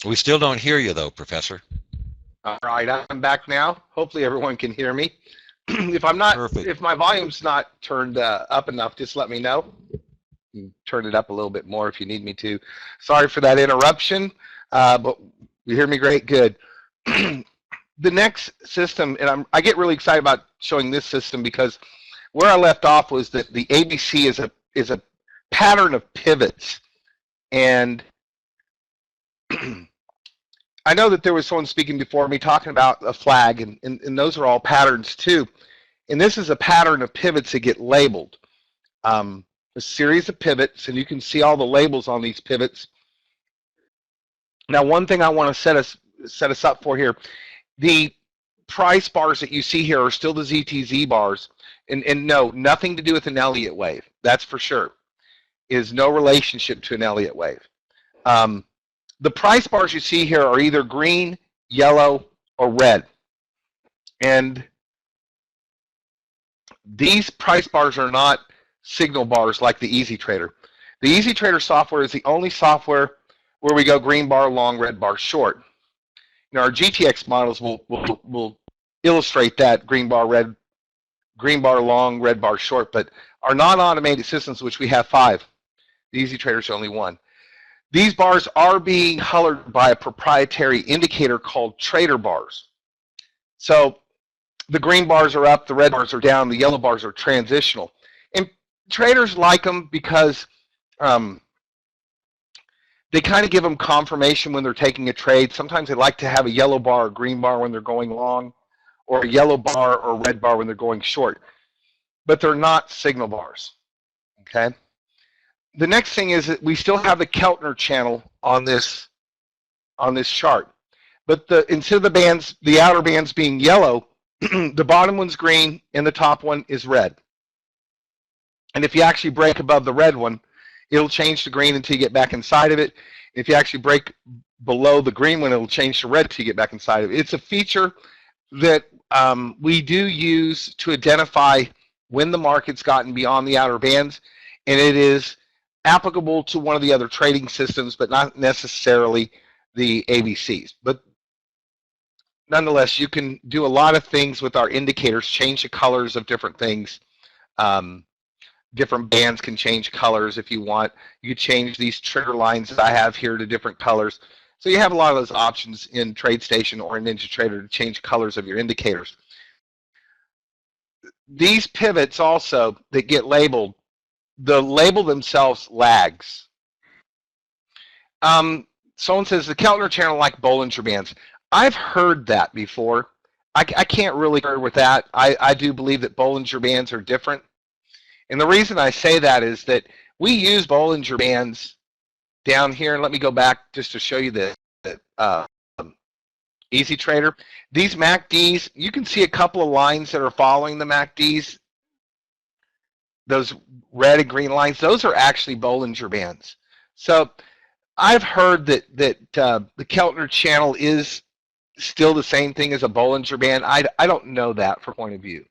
We still don't hear you though, professor.
All right, I'm back now. Hopefully everyone can hear me. If I'm not,
Perfect.
If my volume's not turned up enough, just let me know. Turn it up a little bit more if you need me to. Sorry for that interruption, but you hear me great? Good. The next system, and I get really excited about showing this system because where I left off was that the ABC is a pattern of pivots, and I know that there was someone speaking before me talking about a flag, and those are all patterns too. And this is a pattern of pivots that get labeled. A series of pivots, and you can see all the labels on these pivots. Now, one thing I want to set us up for here, the price bars that you see here are still the ZTZ bars, and no, nothing to do with an Elliott wave. That's for sure. Is no relationship to an Elliott wave. The price bars you see here are either green, yellow, or red. And these price bars are not signal bars like the Easy Trader. The Easy Trader software is the only software where we go green bar long, red bar short. Now our GTX models will illustrate that green bar long, red bar short, but our non-automated systems, which we have 5, the Easy Trader is only 1. These bars are being colored by a proprietary indicator called trader bars. So the green bars are up, the red bars are down, the yellow bars are transitional. And traders like them because they kind of give them confirmation when they're taking a trade. Sometimes they like to have a yellow bar or green bar when they're going long, or a yellow bar or red bar when they're going short. But they're not signal bars. Okay. The next thing is that we still have the Keltner channel on this chart, but instead of the bands, the outer bands being yellow, the bottom one's green and the top one is red. And if you actually break above the red one, it'll change to green until you get back inside of it. If you actually break below the green one, it'll change to red until you get back inside of it. It's a feature that we do use to identify when the market's gotten beyond the outer bands, and it is applicable to one of the other trading systems, but not necessarily the ABCs. But nonetheless, you can do a lot of things with our indicators, change the colors of different things. Different bands can change colors if you want. You can change these trigger lines that I have here to different colors. So you have a lot of those options in TradeStation or in NinjaTrader to change colors of your indicators. These pivots also that get labeled, the label themselves lags. Someone says the Keltner channel like Bollinger Bands. I've heard that before. I can't really agree with that. I do believe that Bollinger Bands are different. And the reason I say that is that we use Bollinger Bands down here. And let me go back just to show you the Easy Trader. These MACDs, you can see a couple of lines that are following the MACDs. Those red and green lines, those are actually Bollinger Bands. So I've heard that the Keltner channel is still the same thing as a Bollinger Band. I don't know that from point of view.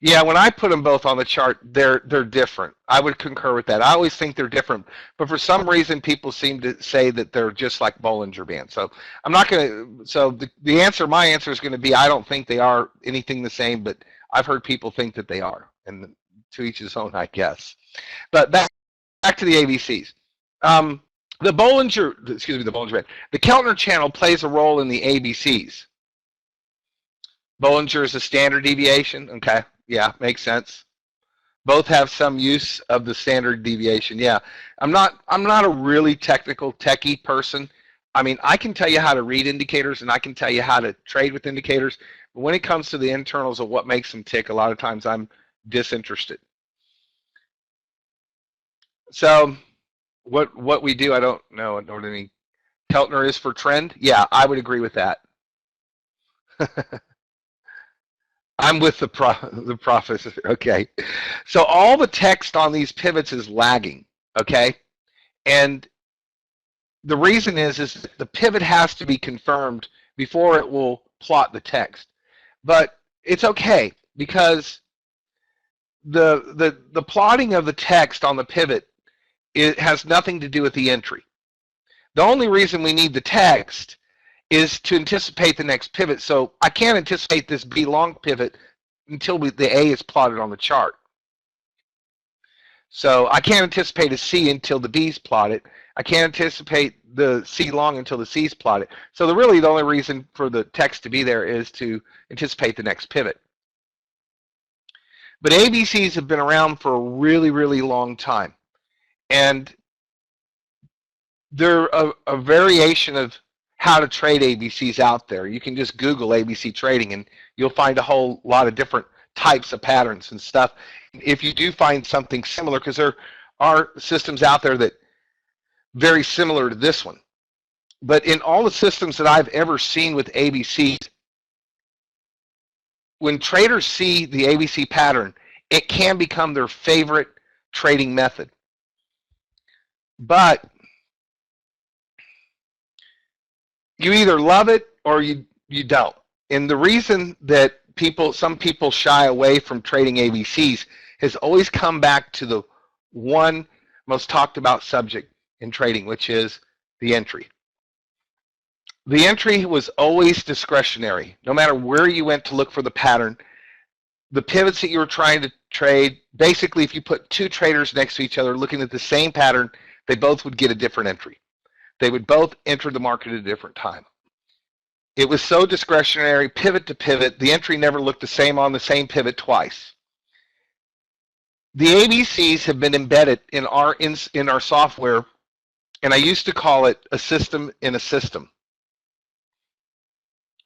Yeah, when I put them both on the chart, they're different. I would concur with that. I always think they're different, but for some reason, people seem to say that they're just like Bollinger Bands. So I'm not going to. So the answer, my answer is going to be I don't think they are anything the same, but I've heard people think that they are, and to each his own, I guess. But back to the ABCs. The Bollinger Band. The Keltner channel plays a role in the ABCs. Bollinger is a standard deviation. Okay. Yeah, makes sense. Both have some use of the standard deviation. Yeah, I'm not a really technical techie person. I mean, I can tell you how to read indicators and I can tell you how to trade with indicators, but when it comes to the internals of what makes them tick, a lot of times I'm disinterested. So what we do, I don't know. Keltner is for trend. Yeah, I would agree with that. I'm with the professor. Okay, so all the text on these pivots is lagging. Okay, and the reason is the pivot has to be confirmed before it will plot the text. But it's okay because the plotting of the text on the pivot, it has nothing to do with the entry. The only reason we need the text is to anticipate the next pivot. So I can't anticipate this B long pivot until the A is plotted on the chart. So I can't anticipate a C until the B is plotted. I can't anticipate the C long until the C is plotted. So really the only reason for the text to be there is to anticipate the next pivot. But ABCs have been around for a really, really long time. And they're a variation of how to trade ABCs out there. You can just Google ABC trading and you'll find a whole lot of different types of patterns and stuff. If you do find something similar, because there are systems out there that very similar to this one. But in all the systems that I've ever seen with ABCs, when traders see the ABC pattern, it can become their favorite trading method. But you either love it or you don't. And the reason that some people shy away from trading ABCs has always come back to the one most talked about subject in trading, which is the entry. The entry was always discretionary. No matter where you went to look for the pattern, the pivots that you were trying to trade, basically if you put two traders next to each other looking at the same pattern, they both would get a different entry. They would both enter the market at a different time. It was so discretionary, pivot to pivot. The entry never looked the same on the same pivot twice. The ABCs have been embedded in our software, and I used to call it a system in a system,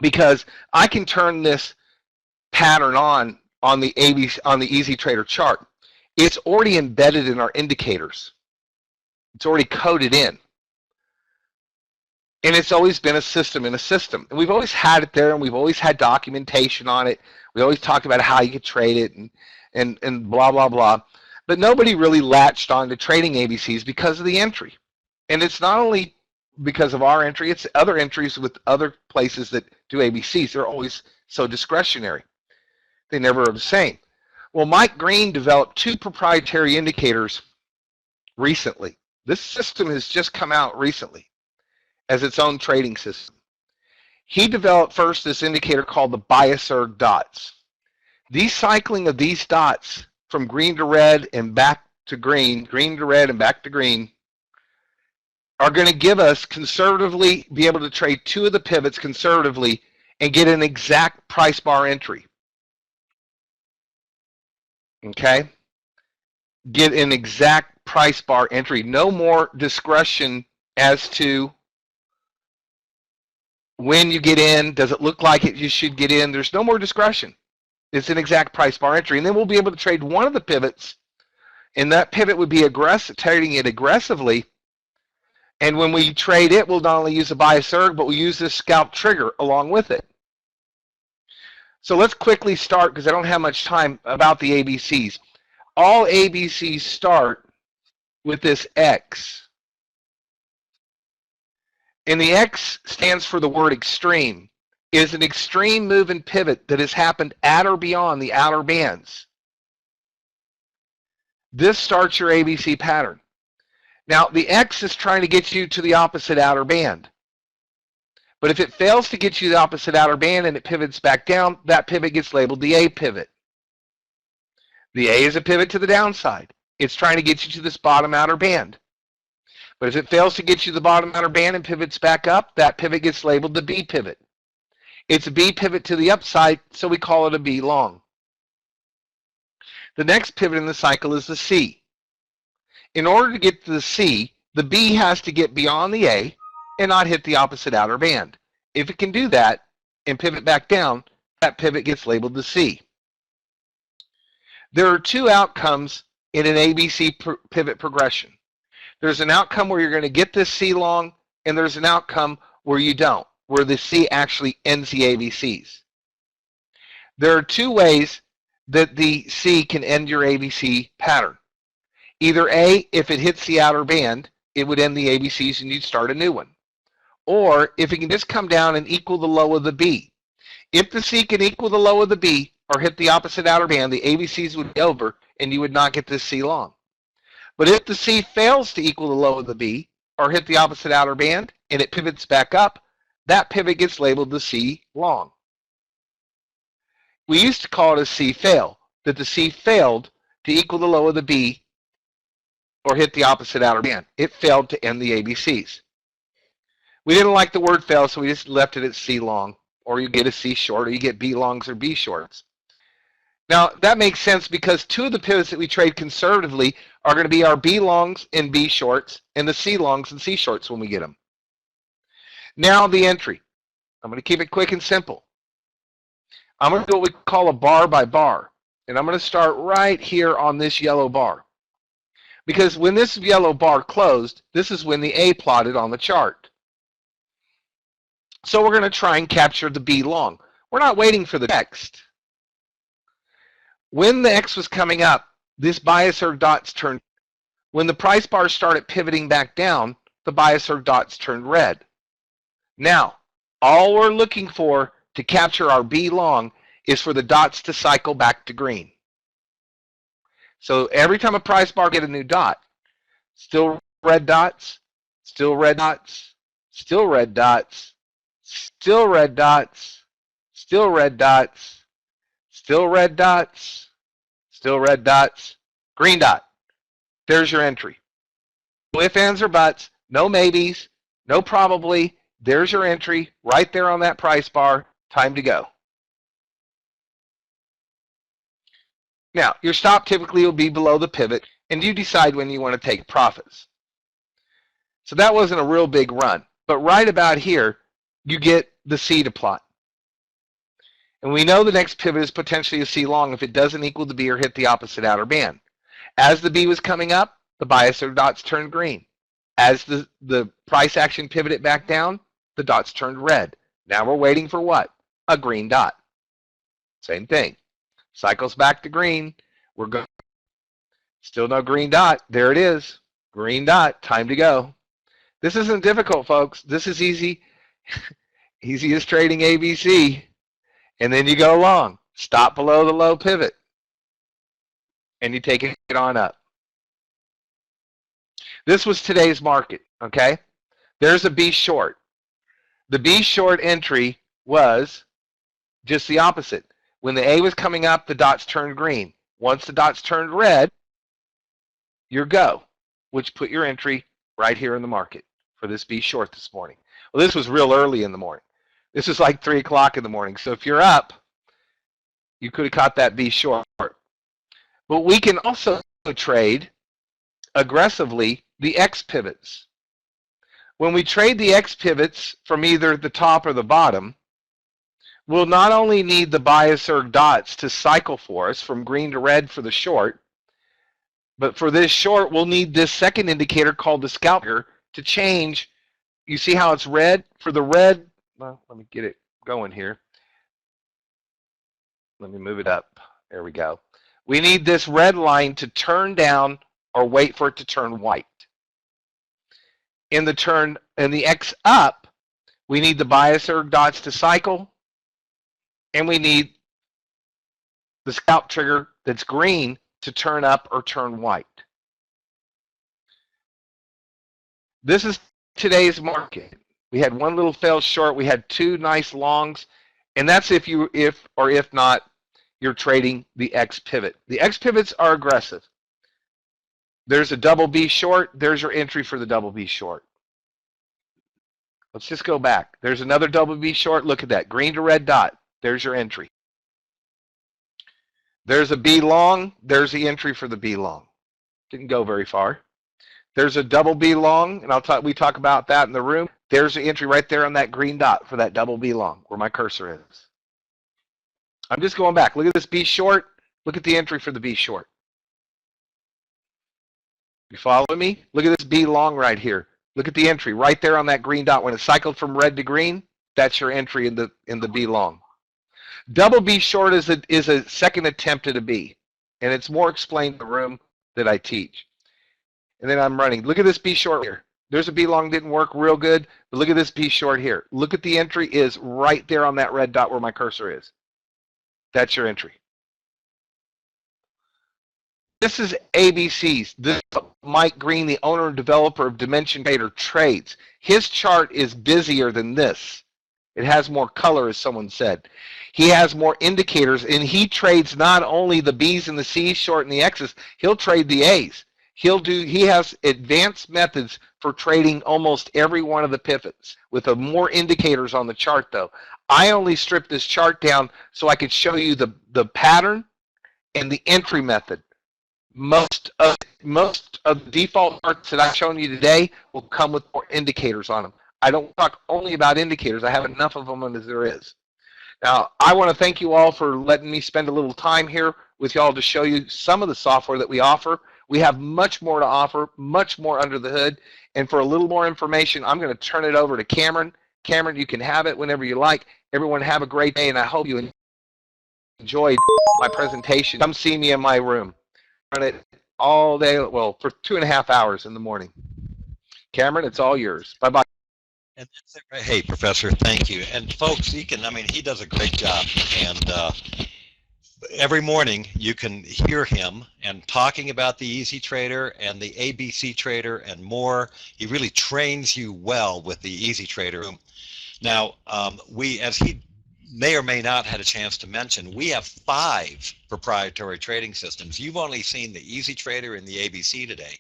because I can turn this pattern on the Easy Trader chart. It's already embedded in our indicators. It's already coded in. And it's always been a system in a system. And we've always had it there, and we've always had documentation on it. We always talked about how you could trade it and blah, blah, blah. But nobody really latched on to trading ABCs because of the entry. And it's not only because of our entry, it's other entries with other places that do ABCs. They're always so discretionary. They never are the same. Well, Mike Green developed 2 proprietary indicators recently. This system has just come out recently as its own trading system. He developed first this indicator called the bias-erg dots. These cycling of these dots from green to red and back to green to red and back to green, are going to give us conservatively, be able to trade 2 of the pivots conservatively and get an exact price bar entry. Okay? Get an exact price bar entry. No more discretion as to when you get in. Does it look like you should get in? There's no more discretion. It's an exact price bar entry. And then we'll be able to trade one of the pivots, and that pivot would be trading it aggressively. And when we trade it, we'll not only use a bias-erg, but we'll use this scalp trigger along with it. So let's quickly start, because I don't have much time, about the ABCs. All ABCs start with this X. And the X stands for the word extreme. It is an extreme move and pivot that has happened at or beyond the outer bands. This starts your ABC pattern. Now, the X is trying to get you to the opposite outer band. But if it fails to get you the opposite outer band and it pivots back down, that pivot gets labeled the A pivot. The A is a pivot to the downside. It's trying to get you to this bottom outer band. But if it fails to get you the bottom outer band and pivots back up, that pivot gets labeled the B pivot. It's a B pivot to the upside, so we call it a B long. The next pivot in the cycle is the C. In order to get to the C, the B has to get beyond the A and not hit the opposite outer band. If it can do that and pivot back down, that pivot gets labeled the C. There are 2 outcomes in an ABC pivot progression. There's an outcome where you're going to get this C long, and there's an outcome where you don't, where the C actually ends the ABCs. There are 2 ways that the C can end your ABC pattern. Either A, if it hits the outer band, it would end the ABCs and you'd start a new one. Or if it can just come down and equal the low of the B. If the C can equal the low of the B or hit the opposite outer band, the ABCs would be over and you would not get this C long. But if the C fails to equal the low of the B or hit the opposite outer band and it pivots back up, that pivot gets labeled the C long. We used to call it a C fail, that the C failed to equal the low of the B or hit the opposite outer band. It failed to end the ABCs. We didn't like the word fail, so we just left it at C long, or you get a C short, or you get B longs or B shorts. Now, that makes sense because 2 of the pivots that we trade conservatively are going to be our B longs and B shorts, and the C longs and C shorts when we get them. Now, the entry. I'm going to keep it quick and simple. I'm going to do what we call a bar by bar, and I'm going to start right here on this yellow bar. Because when this yellow bar closed, this is when the A plotted on the chart. So we're going to try and capture the B long. We're not waiting for the text. When the X was coming up, this bias-erg dots turned. When the price bars started pivoting back down, the bias-erg dots turned red. Now, all we're looking for to capture our B long is for the dots to cycle back to green. So every time a price bar gets a new dot, still red dots, still red dots, still red dots, still red dots, still red dots, still red dots, still red dots, green dot. There's your entry. No ifs, ands, or buts, no maybes, no probably. There's your entry right there on that price bar. Time to go. Now, your stop typically will be below the pivot, and you decide when you want to take profits. So that wasn't a real big run. But right about here, you get the C to plot. And we know the next pivot is potentially a C long if it doesn't equal the B or hit the opposite outer band. As the B was coming up, the bias or dots turned green. As the price action pivoted back down, the dots turned red. Now we're waiting for what? A green dot. Same thing. Cycles back to green. We're going. Still no green dot. There it is. Green dot. Time to go. This isn't difficult, folks. This is easy. Easy as trading ABC. And then you go long. Stop below the low pivot. And you take it on up. This was today's market, okay? There's a B short. The B short entry was just the opposite. When the A was coming up, the dots turned green. Once the dots turned red, your go, which put your entry right here in the market for this B short this morning. Well, this was real early in the morning. This is like 3 o'clock in the morning. So if you're up, you could have caught that B short. But we can also trade aggressively the X pivots. When we trade the X pivots from either the top or the bottom, we'll not only need the bias or dots to cycle for us from green to red for the short, but for this short, we'll need this second indicator called the scalper to change. You see how it's red? For the red, well, let me get it going here. Let me move it up. There we go. We need this red line to turn down or wait for it to turn white. In the X up, we need the bias or dots to cycle, and we need the scalp trigger that's green to turn up or turn white. This is today's market. We had one little fail short. We had 2 nice longs, and that's if not, you're trading the X pivot. The X pivots are aggressive. There's a double B short. There's your entry for the double B short. Let's just go back. There's another double B short. Look at that. Green to red dot. There's your entry. There's a B long. There's the entry for the B long. Didn't go very far. There's a double B long, and we talk about that in the room. There's the entry right there on that green dot for that double B long where my cursor is. I'm just going back. Look at this B short. Look at the entry for the B short. You follow me? Look at this B long right here. Look at the entry right there on that green dot. When it cycled from red to green, that's your entry in the B long. Double B short is a second attempt at a B, and it's more explained in the room that I teach. And then I'm running. Look at this B short here. There's a B long, didn't work real good, but look at this B short here. Look at the entry is right there on that red dot where my cursor is. That's your entry. This is ABCs. This is Mike Green, the owner and developer of Dimension Trader Trades. His chart is busier than this. It has more color, as someone said. He has more indicators, and he trades not only the B's and the C's short and the X's, he'll trade the A's. He has advanced methods for trading almost every one of the pivots with more indicators on the chart, though. I only stripped this chart down so I could show you the pattern and the entry method. Most of the default charts that I've shown you today will come with more indicators on them. I don't talk only about indicators. I have enough of them as there is. Now, I want to thank you all for letting me spend a little time here with y'all to show you some of the software that we offer. We have much more to offer, much more under the hood. And for a little more information, I'm going to turn it over to Cameron. Cameron, you can have it whenever you like. Everyone have a great day, and I hope you enjoyed my presentation. Come see me in my room. Run it all day, well, for 2.5 hours in the morning. Cameron, it's all yours. Bye-bye.
And hey, Professor, thank you. And folks, he does a great job. And every morning you can hear him and talking about the Easy Trader and the ABC Trader and more. He really trains you well with the Easy Trader. Now, as he may or may not had a chance to mention, we have 5 proprietary trading systems. You've only seen the Easy Trader and the ABC today.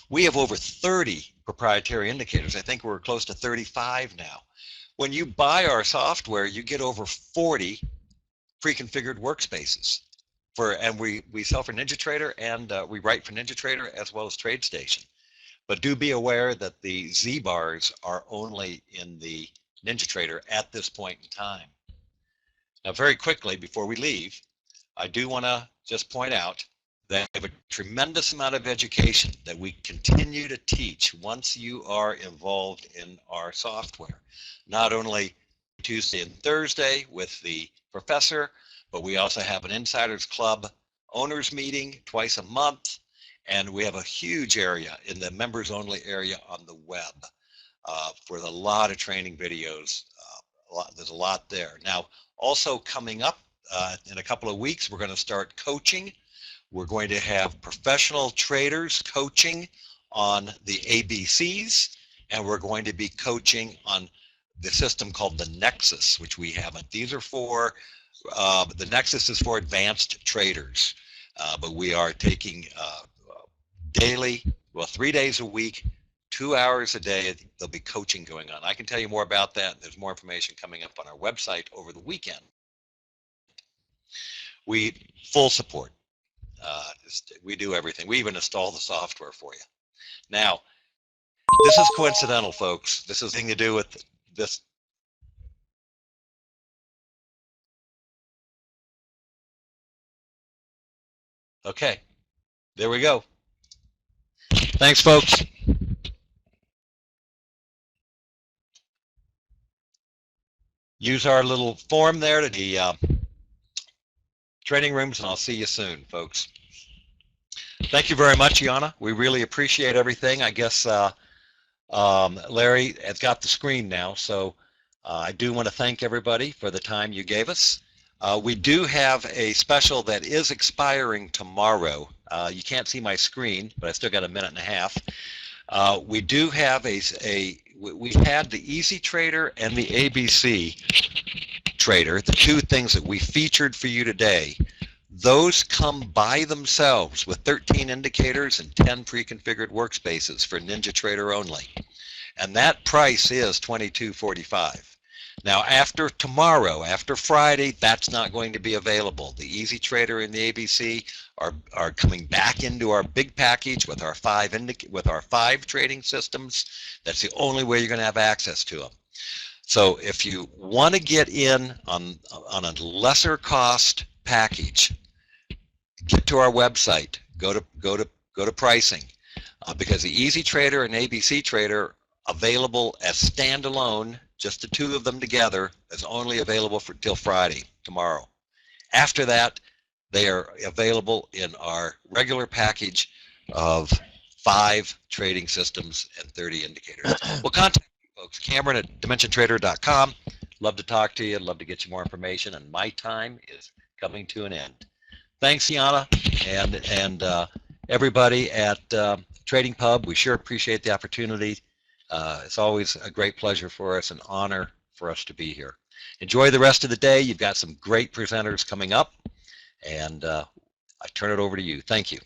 We have over 30 proprietary indicators. I think we're close to 35 now. When you buy our software, you get over 40 pre-configured workspaces. and we sell for NinjaTrader, and we write for NinjaTrader as well as TradeStation. But do be aware that the Z bars are only in the NinjaTrader at this point in time. Now, very quickly before we leave, I do want to just point out that we have a tremendous amount of education that we continue to teach once you are involved in our software. Not only Tuesday and Thursday with the professor, but we also have an Insiders Club owners meeting twice a month, and we have a huge area in the members only area on the web for a lot of training videos. There's a lot there. Now, also coming up in a couple of weeks, we're going to start coaching. We're going to have professional traders coaching on the ABCs, and we're going to be coaching on the system called the Nexus, which we haven't. These are for, the Nexus is for advanced traders, but we are taking daily, well, 3 days a week, 2 hours a day. There'll be coaching going on. I can tell you more about that. There's more information coming up on our website over the weekend. We full support. We do everything. We even install the software for you. Now, this is coincidental, folks. This has nothing to do with this. Okay, there we go. Thanks, folks. Use our little form there to the training rooms, and I'll see you soon, folks. Thank you very much, Yana. We really appreciate everything. I guess Larry has got the screen now, so I do want to thank everybody for the time you gave us. We do have a special that is expiring tomorrow. You can't see my screen, but I still got a minute and a half. We do have we had the Easy Trader and the ABC Trader, the two things that we featured for you today. Those come by themselves with 13 indicators and 10 pre-configured workspaces for NinjaTrader only. And that price is $22.45. Now, after tomorrow, after Friday, that's not going to be available. The Easy Trader and the ABC are coming back into our big package with our five trading systems. That's the only way you're going to have access to them. So if you want to get in on a lesser cost package, get to our website. Go to pricing, because the Easy Trader and ABC Trader available as standalone. Just the two of them together is only available for till Friday, tomorrow. After that, they are available in our regular package of 5 trading systems and 30 indicators. Well, contact me, folks. Cameron at DimensionTrader.com. Love to talk to you. Love to get you more information. And my time is coming to an end. Thanks, Yana, and everybody at TradingPub. We sure appreciate the opportunity. It's always a great pleasure for us, an honor for us to be here. Enjoy the rest of the day. You've got some great presenters coming up, and I turn it over to you. Thank you.